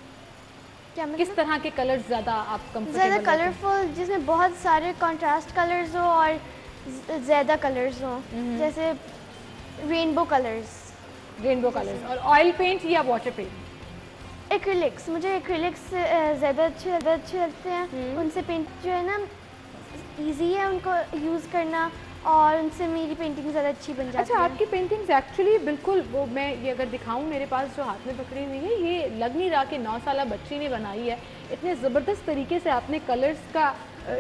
क्या मतलब? किस तरह के कलर्स ज़्यादा आप कंफर्टेबल? ज़्यादा कलरफुल, जिसमें बहुत सारे कंट्रास्ट कलर्स हो और ज़्यादा कलर्स हो, जैसे रेनबो कलर्स। Rainbow colours. और ऑयल पेंट या वाटर पेंट? एक्रिलिक्स। मुझे एक्रिलिक्स ज़्यादा अच्छे लगते हैं। उनसे पेंट जो है ना इजी है उनको यूज़ करना, और उनसे मेरी पेंटिंग ज़्यादा अच्छी बन जाती है। अच्छा, आपकी पेंटिंग्स एक्चुअली बिल्कुल, वो मैं ये अगर दिखाऊं, मेरे पास जो हाथ में पकड़ी हुई है, ये लग नहीं रहा कि 9 साल बच्ची ने बनाई है। इतने ज़बरदस्त तरीके से आपने कलर्स का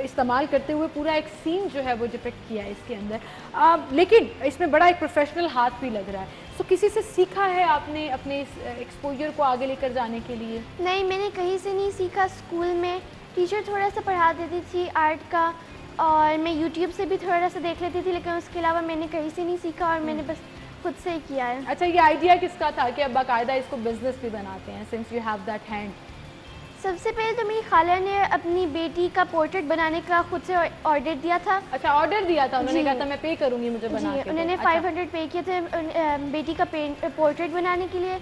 इस्तेमाल करते हुए पूरा एक सीन जो है वो डिपिक्ट किया है इसके अंदर। लेकिन इसमें बड़ा एक प्रोफेशनल हाथ भी लग रहा है। तो किसी से सीखा है आपने अपने इस एक्सपोजर को आगे लेकर जाने के लिए? नहीं, मैंने कहीं से नहीं सीखा। स्कूल में टीचर थोड़ा सा पढ़ा देती थी आर्ट का, और मैं यूट्यूब से भी थोड़ा सा देख लेती थी, लेकिन उसके अलावा मैंने कहीं से नहीं सीखा और मैंने बस खुद से ही किया है। अच्छा, ये आइडिया किसका था कि अब बाकायदा इसको बिजनेस भी बनाते हैं, since you have that hand? सबसे पहले तो मेरी खाला ने अपनी बेटी का पोर्ट्रेट बनाने का खुद से ऑर्डर दिया था। अच्छा, ऑर्डर दिया था उन्होंने? कहा था मैं पे करूंगी, मुझे बना के दो। उन्होंने अच्छा। 500 पे किए थे बेटी का पोर्ट्रेट बनाने के लिए।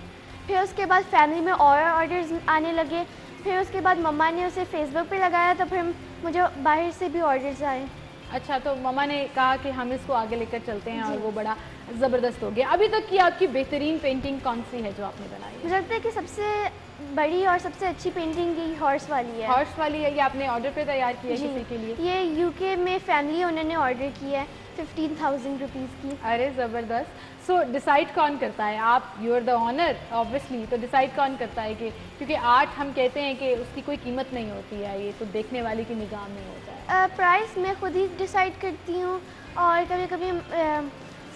फिर उसके बाद फैमिली में और ऑर्डर्स आने लगे। फिर उसके बाद मम्मा ने उसे फेसबुक पे लगाया, तो फिर मुझे बाहर से भी ऑर्डर्स आए। अच्छा, तो मम्मा ने कहा कि हम इसको आगे लेकर चलते हैं, और वो बड़ा ज़बरदस्त हो गया। अभी तक की आपकी बेहतरीन पेंटिंग कौन सी है जो आपने बनाई है? मुझे लगता है कि सबसे बड़ी और सबसे अच्छी पेंटिंग यही हॉर्स वाली है। हॉर्स वाली है? ये आपने ऑर्डर पे तैयार किया है किसी के लिए? ये यूके में फैमिली है, उन्होंने ऑर्डर किया है 15,000 रुपीज़ की। अरे ज़बरदस्त। सो डिसाइड कौन करता है? आप, you are the owner obviously, तो डिसाइड कौन करता है कि, क्योंकि आर्ट हम कहते हैं कि उसकी कोई कीमत नहीं होती है, ये तो देखने वाले की निगाह में होता है। प्राइस मैं खुद ही डिसाइड करती हूँ, और कभी कभी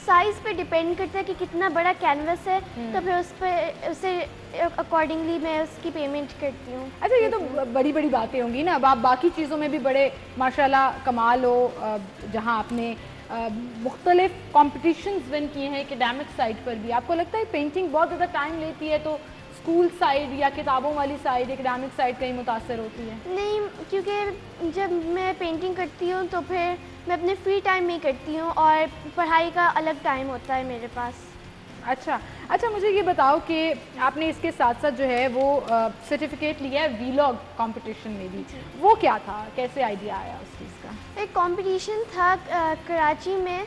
साइज़ पे डिपेंड करता है कि कितना बड़ा कैनवस है, तो फिर उसे अकॉर्डिंगली मैं उसकी पेमेंट करती हूँ। अच्छा, ये तो बड़ी बड़ी बातें होंगी ना। अब आप बाकी चीज़ों में भी बड़े माशाल्लाह कमाल हो, जहाँ आपने मुख्तलिफ कॉम्पिटिशन्स विन किए हैं एकेडमिक साइड पर भी। आपको लगता है पेंटिंग बहुत ज़्यादा टाइम लेती है, तो स्कूल साइड या किताबों वाली साइड, एकेडमिक साइड कहीं मुतासर होती है? नहीं, क्योंकि जब मैं पेंटिंग करती हूँ तो फिर मैं अपने फ्री टाइम में करती हूँ, और पढ़ाई का अलग टाइम होता है मेरे पास। अच्छा, मुझे ये बताओ कि आपने इसके साथ साथ जो है वो सर्टिफिकेट लिया है वीलॉग कंपटीशन में भी। वो क्या था, कैसे आइडिया आया उस चीज़ का? एक कंपटीशन था कराची में,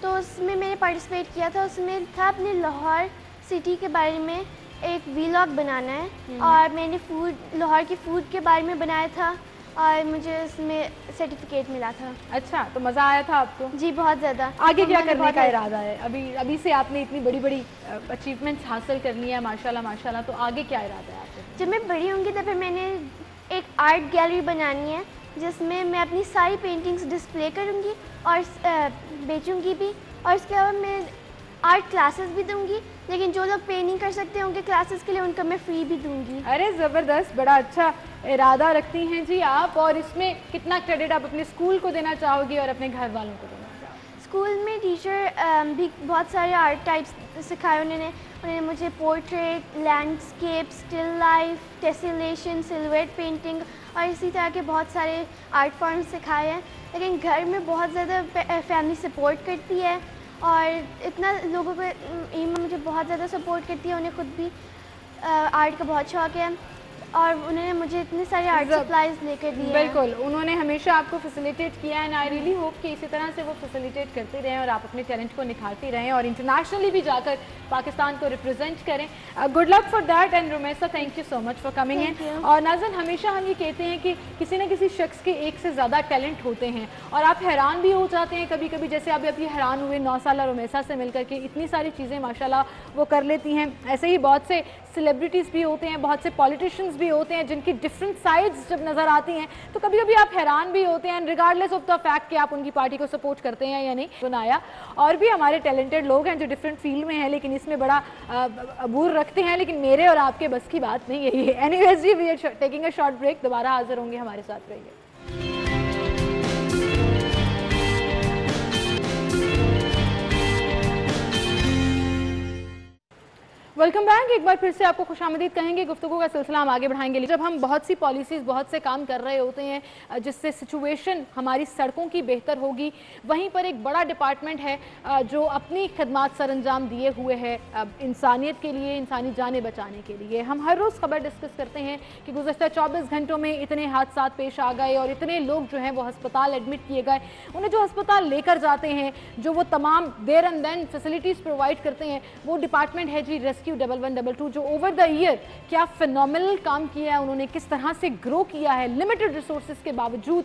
तो उसमें मैंने पार्टिसिपेट किया था। उसमें था अपने लाहौर सिटी के बारे में एक वीलॉग बनाना है, और मैंने लाहौर की फ़ूड के बारे में बनाया था, और मुझे उसमें सर्टिफिकेट मिला था। अच्छा, तो मज़ा आया था आपको? जी, बहुत ज़्यादा। आगे क्या करने का इरादा है? अभी से आपने इतनी बड़ी बड़ी अचीवमेंट्स हासिल कर ली है माशाल्लाह, तो आगे क्या इरादा है आपको? जब मैं बड़ी होंगी तो फिर मैंने एक आर्ट गैलरी बनानी है, जिसमें मैं अपनी सारी पेंटिंग्स डिस्प्ले करूँगी और बेचूँगी भी, और इसके अलावा मैं आर्ट क्लासेस भी दूंगी, लेकिन जो लोग पे नहीं कर सकते उनके क्लासेस के लिए उनका मैं फ्री भी दूंगी। अरे ज़बरदस्त, बड़ा अच्छा इरादा रखती हैं जी आप। और इसमें कितना क्रेडिट आप अपने स्कूल को देना चाहोगी और अपने घर वालों को देना चाहोगी? स्कूल में टीचर भी बहुत सारे आर्ट टाइप्स सिखाए उन्होंने मुझे portrait, landscape, still life, tessellation, silhouette painting और इसी तरह के बहुत सारे आर्ट फॉर्म्स सिखाए हैं। लेकिन घर में बहुत ज़्यादा फैमिली सपोर्ट करती है और इतना लोगों को ईमा मुझे बहुत ज़्यादा सपोर्ट करती है। उन्हें खुद भी आर्ट का बहुत शौक़ है और उन्होंने मुझे इतने सारे आर्ट सप्लाइज लेकर दिए। बिल्कुल, उन्होंने हमेशा आपको फैसिलिटेट किया है एंड आई रियली होप कि इसी तरह से वो फैसिलिटेट करते रहें और आप अपने टैलेंट को निखारती रहें और इंटरनेशनली भी जाकर पाकिस्तान को रिप्रेजेंट करें। Good luck for that and Rumaisa, thank you so much for coming in. और नाज़रीन, हमेशा हम ये कहते हैं कि किसी न किसी शख्स के एक से ज़्यादा टैलेंट होते हैं और आप हैरान भी हो जाते हैं कभी कभी, जैसे आप अभी हैरान हुए 9 साल रुमैसा से मिलकर के इतनी सारी चीज़ें माशाल्लाह वो कर लेती हैं। ऐसे ही बहुत से सेलिब्रिटीज़ भी होते हैं, बहुत से पॉलिटिशियंस भी होते हैं जिनकी डिफरेंट साइड्स जब नज़र आती हैं तो कभी कभी आप हैरान भी होते हैं रिगार्डलेस ऑफ द फैक्ट कि आप उनकी पार्टी को सपोर्ट करते हैं या नहीं। बनाया और भी हमारे टैलेंटेड लोग हैं जो डिफरेंट फील्ड में हैं लेकिन इसमें बड़ा अबूर रखते हैं, लेकिन मेरे और आपके बस की बात नहीं है ये। एनीवेज जी, we are taking a short break, दोबारा हाजिर होंगे, हमारे साथ रहिए। Welcome back. एक बार फिर से आपको खुशामदीद कहेंगे, गुफ्तगू का सिलसिला हम आगे बढ़ाएंगे। जब हम बहुत सी पॉलिसीज़, बहुत से काम कर रहे होते हैं जिससे सिचुएशन हमारी सड़कों की बेहतर होगी, वहीं पर एक बड़ा डिपार्टमेंट है जो अपनी खदमात सर अंजाम दिए हुए है इंसानियत के लिए, इंसानी जानें बचाने के लिए। हम हर रोज़ खबर डिस्कस करते हैं कि गुज़श्ता 24 घंटों में इतने हादसा पेश आ गए और इतने लोग जो हैं वो अस्पताल एडमिट किए गए। उन्हें जो अस्पताल लेकर जाते हैं, जो वो तमाम there and then facilities provide करते हैं, वो डिपार्टमेंट है जी रेस्क्यू 1112, जो ओवर द ईयर क्या फिनोमिनल काम किया है उन्होंने, किस तरह से ग्रो किया है लिमिटेड रिसोर्सेज के बावजूद।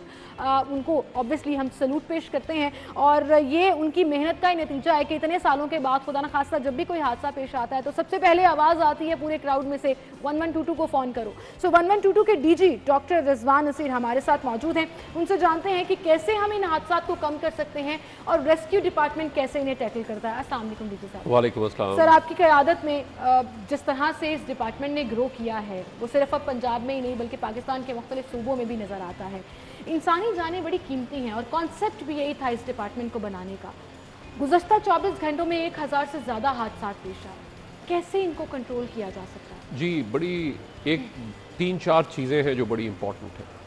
उनको ऑब्वियसली हम सैल्यूट पेश करते हैं और ये उनकी मेहनत का ही नतीजा है कि इतने सालों के बाद खुदा न खास्ता जब भी कोई हादसा पेश आता है तो सबसे पहले आवाज़ आती है पूरे क्राउड में से 1122 को फ़ोन करो। सो 1122 के डीजी डॉक्टर रिजवान नसीर हमारे साथ मौजूद हैं। उनसे जानते हैं कि कैसे हम इन हादसात को कम कर सकते हैं और रेस्क्यू डिपार्टमेंट कैसे इन्हें टैकल करता है। अस्सलाम वालेकुम डीजी साहब। वालेकुम अस्सलाम। सर, आपकी क़यादत में जिस तरह से इस डिपार्टमेंट ने ग्रो किया है वो सिर्फ अब पंजाब में ही नहीं बल्कि पाकिस्तान के मुख्तलिफ सूबों में भी नज़र आता है। इंसानी जानें बड़ी कीमती हैं और कॉन्सेप्ट भी यही था इस डिपार्टमेंट को बनाने का। गुज़श्ता 24 घंटों में 1000 से ज़्यादा हादसा पेश आए, कैसे इनको कंट्रोल किया जा सकता है? जी, बड़ी एक 3-4 चीज़ें हैं जो बड़ी इंपॉर्टेंट है।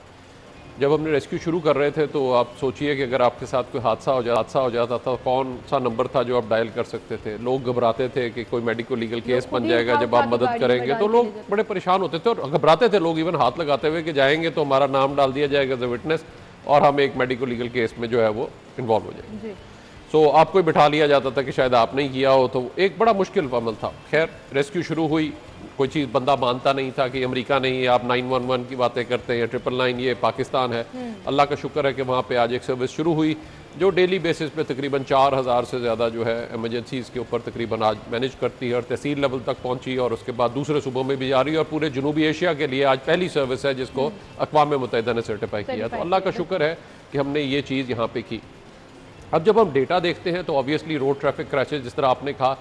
जब हमने रेस्क्यू शुरू कर रहे थे तो आप सोचिए कि अगर आपके साथ कोई हादसा हो जाता था, कौन सा नंबर था जो आप डायल कर सकते थे। लोग घबराते थे कि कोई मेडिको लीगल केस बन जाएगा जब आप मदद करेंगे, तो लोग बड़े परेशान होते थे और घबराते थे लोग, इवन हाथ लगाते हुए कि जाएंगे तो हमारा नाम डाल दिया जाएगा एज ए विटनेस और हम एक मेडिको लीगल केस में जो है वो इन्वॉल्व हो जाएंगे। सो आपको बिठा लिया जाता था कि शायद आपने किया हो, तो एक बड़ा मुश्किल अमल था। खैर रेस्क्यू शुरू हुई, कोई चीज़ बंदा मानता नहीं था कि अमेरिका नहीं, आप 911 की बातें करते हैं, 999 ये पाकिस्तान है। अल्लाह का शुक्र है कि वहाँ पे आज एक सर्विस शुरू हुई जो डेली बेसिस पे तकरीबन 4000 से ज़्यादा जो है एमरजेंसीज़ के ऊपर तकरीबन आज मैनेज करती है और तहसील लेवल तक पहुँची और उसके बाद दूसरे सूबों में भी जा रही है और पूरे जनूबी एशिया के लिए आज पहली सर्विस है जिसको अक़वाम मुत्तहिदा ने सर्टिफाई किया। तो अल्लाह का शुक्र है कि हमने ये चीज़ यहाँ पर की। अब जब हम डेटा देखते हैं तो ऑब्वियसली रोड ट्रैफिक क्रैशेज जिस तरह आपने कहा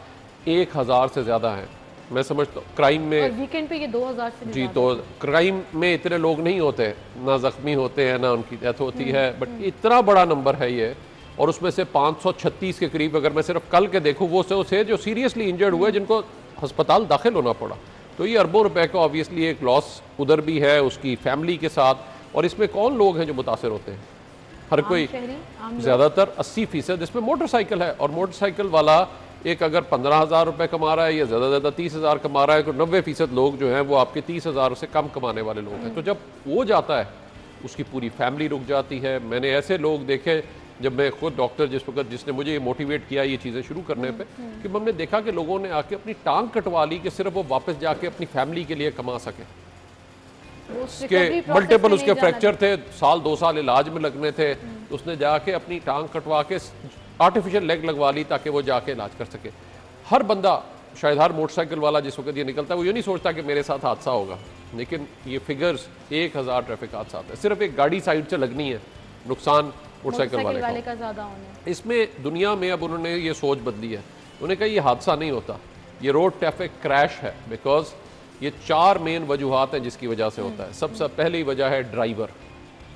1000 से ज़्यादा हैं। मैं समझता हूँ क्राइम में वीकेंड पे ये 2000 से जी, तो क्राइम में इतने लोग नहीं होते, ना जख्मी होते हैं ना उनकी डेथ होती है, बट इतना बड़ा नंबर है ये। और उसमें से 536 के करीब अगर मैं सिर्फ कल के देखूँ वो से जो सीरियसली इंजर्ड हुए जिनको अस्पताल दाखिल होना पड़ा। तो ये अरबों रुपए का ऑब्वियसली एक लॉस उधर भी है उसकी फैमिली के साथ। और इसमें कौन लोग हैं जो मुतासर होते हैं? हर कोई, ज़्यादातर 80% इसमें मोटरसाइकिल है और मोटरसाइकिल वाला एक अगर 15,000 रुपये कमा रहा है या ज़्यादा 30,000 कमा रहा है तो 90% लोग जो हैं वो आपके 30,000 से कम कमाने वाले लोग हैं। तो जब वो जाता है उसकी पूरी फैमिली रुक जाती है। मैंने ऐसे लोग देखे, जब मैं खुद डॉक्टर जिस वक्त जिसने मुझे मोटिवेट किया ये चीज़ें शुरू करने पे, कि हमने देखा कि लोगों ने आके अपनी टांग कटवा ली कि सिर्फ वो वापस जाके अपनी फैमिली के लिए कमा सके। उसके मल्टीपल उसके फ्रैक्चर थे, 1-2 साल इलाज में लगने थे, उसने जाके अपनी टांग कटवा के आर्टिफिशियल लेग लगवा ली ताकि वो जाके इलाज कर सके। हर बंदा, शायद हर मोटरसाइकिल वाला जिस वक्त ये निकलता है वो ये नहीं सोचता कि मेरे साथ हादसा होगा, लेकिन ये फिगर्स 1000 ट्रैफिक हादसा आता है। सिर्फ एक गाड़ी साइड से लगनी है, नुकसान मोटरसाइकिल वाले का ज़्यादा होना। इसमें दुनिया में अब उन्होंने ये सोच बदली है, उन्होंने कहा ये हादसा नहीं होता, ये रोड ट्रैफिक क्रैश है। बिकॉज ये 4 मेन वजूहात हैं जिसकी वजह से होता है। सबसे पहली वजह है ड्राइवर।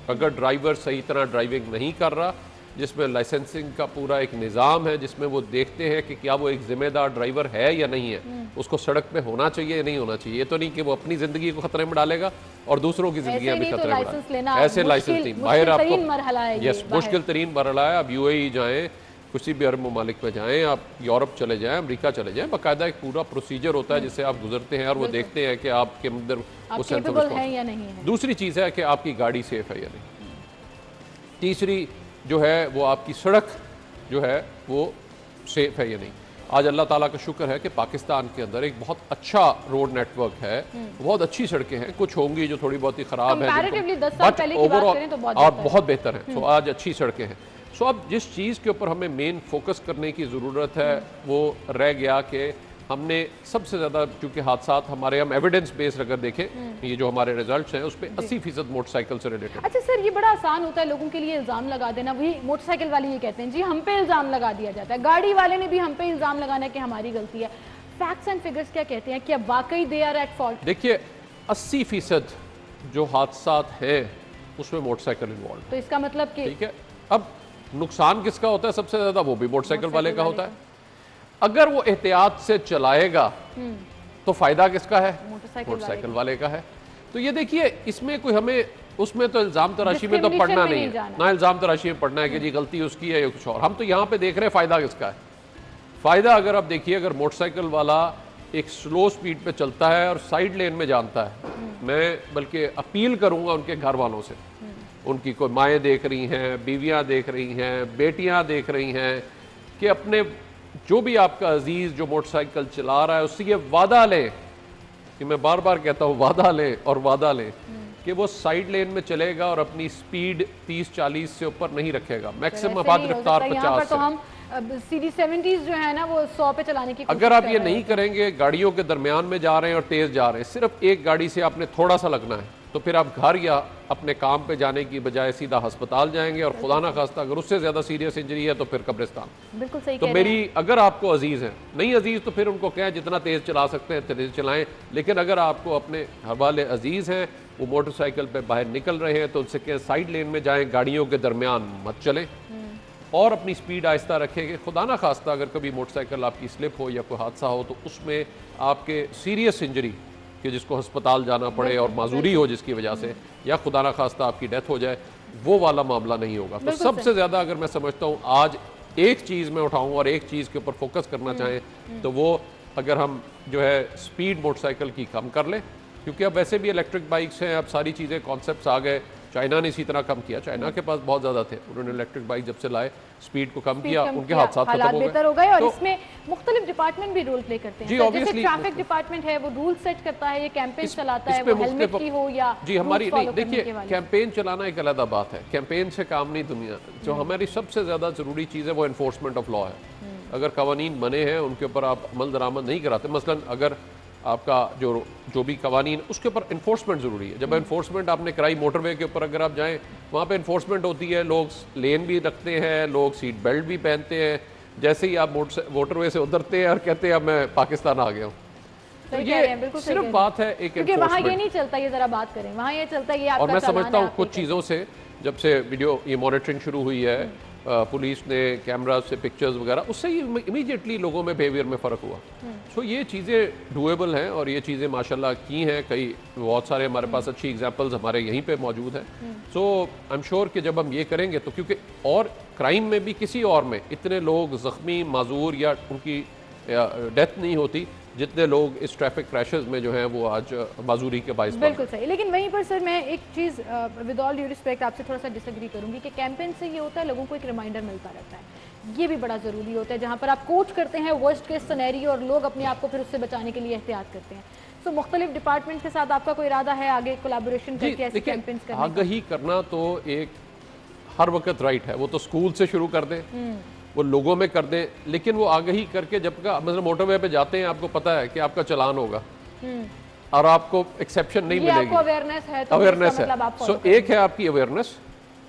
अगर ड्राइवर सही तरह ड्राइविंग नहीं कर रहा जिसमें लाइसेंसिंग का पूरा एक निज़ाम है, जिसमें वो देखते हैं कि क्या वो एक जिम्मेदार ड्राइवर है या नहीं है, उसको सड़क पे होना चाहिए या नहीं होना चाहिए। ये तो नहीं कि वो अपनी ज़िंदगी को खतरे में डालेगा और दूसरों की ज़िंदगी भी खतरे में डालेगा। ऐसे लाइसेंस नहीं, बाहर आपको यस मुश्किल तरीन मरहला है। आप UAE जाएँ, किसी भी अरब ममालिक में जाएँ, आप यूरोप चले जाएँ, अमेरिका चले जाएँ, बाकायदा एक पूरा प्रोसीजर होता है जिससे आप गुजरते हैं और वो देखते हैं कि आपके अंदर वो सेंस ऑफ रिस्पांसिबिलिटी। दूसरी चीज़ है कि आपकी गाड़ी सेफ है या नहीं। तीसरी जो है वो आपकी सड़क जो है वो सेफ है या नहीं। आज अल्लाह ताला का शुक्र है कि पाकिस्तान के अंदर एक बहुत अच्छा रोड नेटवर्क है, बहुत अच्छी सड़कें हैं, कुछ होंगी जो थोड़ी बहुत ही खराब है, बट ओवरऑल और बहुत बेहतर है। सो आज अच्छी सड़कें हैं। सो अब जिस चीज़ के ऊपर हमें मेन फोकस करने की ज़रूरत है वो रह गया कि हमने सबसे ज़्यादा, क्योंकि हादसा हमारे हम एविडेंस बेस्ड अगर देखें, ये जो हमारे रिजल्ट्स हैं उस पर 80% मोटरसाइकिल से रिलेटेड। अच्छा सर, ये बड़ा आसान होता है लोगों के लिए इल्ज़ाम लगा देना। वही मोटरसाइकिल वाले ये कहते हैं जी हम पे इल्ज़ाम लगा दिया जाता है, गाड़ी वाले ने भी हम पे इल्ज़ाम लगाना है कि हमारी गलती है। फैक्ट्स एंड फिगर्स क्या कहते हैं, क्या वाकई दे आर एट फॉल्ट? देखिए 80% जो हादसा हैं उसमें मोटरसाइकिल इन्वॉल्व। तो इसका मतलब कि ठीक है, अब नुकसान किसका होता है सबसे ज्यादा? वो भी मोटरसाइकिल वाले का होता है। अगर वो एहतियात से चलाएगा तो फायदा किसका है? मोटरसाइकिल वाले का है। तो ये देखिए, इसमें कोई हमें उसमें तो इल्जाम तराशी में तो पढ़ना नहीं है ना, इल्जाम तराशी में पढ़ना है कि जी गलती उसकी है या कुछ और। हम तो यहाँ पे देख रहे हैं फायदा किसका है। फायदा अगर आप देखिए, अगर मोटरसाइकिल वाला एक स्लो स्पीड पे चलता है और साइड लेन में जानता है, मैं बल्कि अपील करूंगा उनके घर वालों से, उनकी कोई माएँ देख रही हैं, बीवियाँ देख रही हैं, बेटियाँ देख रही हैं, कि अपने जो भी आपका अजीज जो मोटरसाइकिल चला रहा है उससे ये वादा लें, कि मैं बार बार कहता हूँ वादा लें और वादा लें कि वो साइड लेन में चलेगा और अपनी स्पीड 30-40 से ऊपर नहीं रखेगा। मैक्सिमम हद रफ्तार 50 से। हम सीधी 70s जो है ना वो 100 पे चलाने की अगर आप ये नहीं करेंगे, गाड़ियों के दरमियान में जा रहे हैं और तेज जा रहे हैं, सिर्फ एक गाड़ी से आपने थोड़ा सा लगना है, तो फिर आप घर या अपने काम पे जाने की बजाय सीधा अस्पताल जाएंगे और खुदा ना खास्ता अगर उससे ज्यादा सीरियस इंजरी है तो फिर कब्रिस्तान। बिल्कुल सही। तो मेरी, अगर आपको अजीज है, नहीं अजीज तो फिर उनको कहें जितना तेज चला सकते हैं तेज चलाएं, लेकिन अगर आपको अपने घर वाले अजीज हैं, वो मोटरसाइकिल पे बाहर निकल रहे हैं, तो उनसे कहें साइड लेन में जाएं, गाड़ियों के दरमियान मत चलें और अपनी स्पीड आहिस्ता रखें कि खुदा ना खास्ता अगर कभी मोटरसाइकिल आपकी स्लिप हो या कोई हादसा हो तो उसमें आपके सीरियस इंजरी कि जिसको अस्पताल जाना पड़े और माजूरी हो जिसकी वजह से, या खुदा ना खास्ता आपकी डेथ हो जाए, वो वाला मामला नहीं होगा। तो सबसे ज़्यादा अगर मैं समझता हूँ आज एक चीज़ में उठाऊँ और एक चीज़ के ऊपर फोकस करना चाहें तो वो अगर हम जो है स्पीड मोटरसाइकिल की कम कर लें, क्योंकि अब वैसे भी इलेक्ट्रिक बाइक्स हैं, अब सारी चीज़ें कॉन्सेप्ट्स आ गए। चाइना ने इसी तरह कम किया, चाइना के पास बहुत ज़्यादा थे, उन्होंने इलेक्ट्रिक बाइक जब से लाए स्पीड को कम किया, उनके हादसा बेहतर हो गए। और इसमें मुख्तलिफ डिपार्टमेंट भी रोल प्ले करते हैं। जैसे ट्रैफिक डिपार्टमेंट है वो रूल सेट करता है, ये कैंपेन चलाता है, वो हेलमेट की हो या जी हमारी नहीं। देखिए कैंपेन चलाना एक अलग बात है, कैंपेन से काम नहीं दुनिया। जो हमारी सबसे ज़्यादा ज़रूरी चीज़ है वो इन्फोर्समेंट ऑफ लॉ है। अगर कवानीन बने हैं उनके ऊपर आप अमल दरामद नहीं कराते, मसलन अगर आपका जो भी कवानीन उसके ऊपर इन्फोर्समेंट ज़रूरी है। जब इन्फोर्समेंट आपने कराई, मोटरवे के ऊपर अगर आप जाएं वहाँ पे इन्फोर्समेंट होती है, लोग लेन भी रखते हैं, लोग सीट बेल्ट भी पहनते हैं। जैसे ही आप मोटरवे से उतरते हैं और कहते हैं अब मैं पाकिस्तान आ गया हूँ, तो ये सिर्फ बात है एक, क्योंकि वहाँ ये नहीं चलता, ये जरा बात करें, वहाँ ये चलता है ये आपका। और मैं समझता हूँ कुछ चीज़ों से जब से वीडियो ये मॉनिटरिंग शुरू हुई है, पुलिस ने कैमरा से पिक्चर्स वगैरह, उससे ही इमीडिएटली लोगों में बिहेवियर में फ़र्क हुआ। सो ये चीज़ें डूएबल हैं और ये चीज़ें माशाल्लाह की हैं। कई बहुत सारे हमारे पास अच्छी एग्जांपल्स हमारे यहीं पे मौजूद हैं। सो आई एम श्योर कि जब हम ये करेंगे तो, क्योंकि और क्राइम में भी किसी और में इतने लोग ज़ख्मी, माजूर या उनकी डेथ नहीं होती जितने लोग इस ट्रैफिक क्रैशेस में जो हैं वो आज माजूरी के बाइस। बिल्कुल सही। लेकिन वहीं पर सर मैं एक चीज़ विद ऑल ड्यू रिस्पेक्ट आपसे थोड़ा सा डिसएग्री करूंगी कि कैंपेन से ये होता है लोगों को एक रिमाइंडर मिलता रहता है, ये भी बड़ा ज़रूरी होता है, जहाँ पर आप कोच करते हैं वर्स्ट केस सिनेरियो और लोग अपने आप को फिर उससे बचाने के लिए एहतियात करते हैं। सो मुख्तलिफ डिपार्टमेंट के साथ आपका कोई इरादा है आगे कोलैबोरेशन करके ऐसे कैंपेन्स करने? आगाही करना तो एक हर वक्त राइट है, वो तो स्कूल से शुरू कर दें, वो लोगों में कर दें, लेकिन वो आगाही करके जब का मतलब मोटरवे पे जाते हैं आपको पता है कि आपका चालान होगा और आपको एक्सेप्शन नहीं मिलेगी। अवेयरनेस है, तो अवेयरनेस है। सो एक है आपकी अवेयरनेस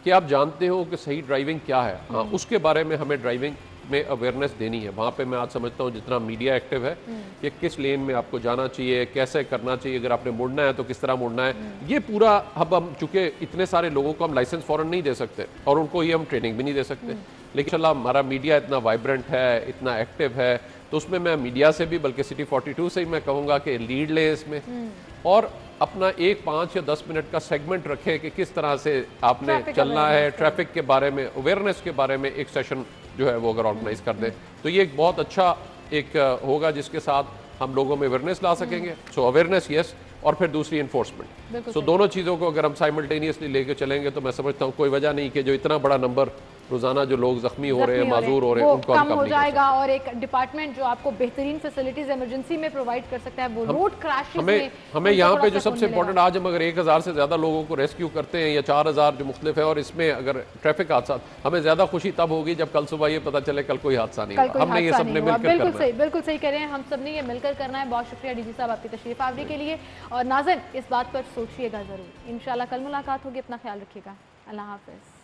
कि आप जानते हो कि सही ड्राइविंग क्या है। हाँ, उसके बारे में हमें ड्राइविंग में अवेयरनेस देनी है। वहाँ पे मैं आज समझता हूँ जितना मीडिया एक्टिव है कि किस लेन में आपको जाना चाहिए, कैसे करना चाहिए, अगर आपने मुड़ना है तो किस तरह मुड़ना है, ये पूरा अब हम चूंकि इतने सारे लोगों को हम लाइसेंस फौरन नहीं दे सकते और उनको ये हम ट्रेनिंग भी नहीं दे सकते, लेकिन इंशाल्लाह हमारा मीडिया इतना वाइब्रेंट है, इतना एक्टिव है, तो उसमें मैं मीडिया से भी बल्कि सिटी 42 से ही मैं कहूँगा कि लीड ले इसमें और अपना एक 5 या 10 मिनट का सेगमेंट रखे कि किस तरह से आपने चलना है, ट्रैफिक के बारे में, अवेयरनेस के बारे में एक सेशन जो है वो अगर ऑर्गेनाइज कर दें तो ये एक बहुत अच्छा एक होगा जिसके साथ हम लोगों में अवेयरनेस ला सकेंगे। सो अवेयरनेस यस, और फिर दूसरी इन्फोर्समेंट। सो दोनों चीज़ों को अगर हम साइमल्टेनियसली लेके चलेंगे तो मैं समझता हूँ कोई वजह नहीं कि जो इतना बड़ा नंबर रोजाना जो लोग जख्मी हो रहे हैं, माजूर हो रहे हैं, उनको कम हो जाएगा और एक डिपार्टमेंट जो आपको बेहतरीन फैसिलिटीज इमरजेंसी में प्रोवाइड कर सकता है वो रोड क्रैशेस में हमें यहाँ पे जो सबसे इंपॉर्टेंट, आज हम अगर 1000 से ज्यादा लोगों को रेस्क्यू करते हैं या 4000 जो मुख्तलिफ है, और इसमें अगर ट्रैफिक हादसा, हमें ज्यादा खुशी तब होगी जब कल सुबह ये पता चले कल कोई हादसा नहीं हुआ। हमने ये सबने मिलकर करना है। बिल्कुल सही कह रहे हैं, हम सब ने ये मिलकर करना है। बहुत शुक्रिया डीजी साहब आपकी तशरीफ आवरी के लिए। और नाज़रीन इस बात पर सोचिएगा जरूर, इंशाल्लाह कल मुलाकात होगी। अपना ख्याल रखिएगा, अल्लाह हाफिज।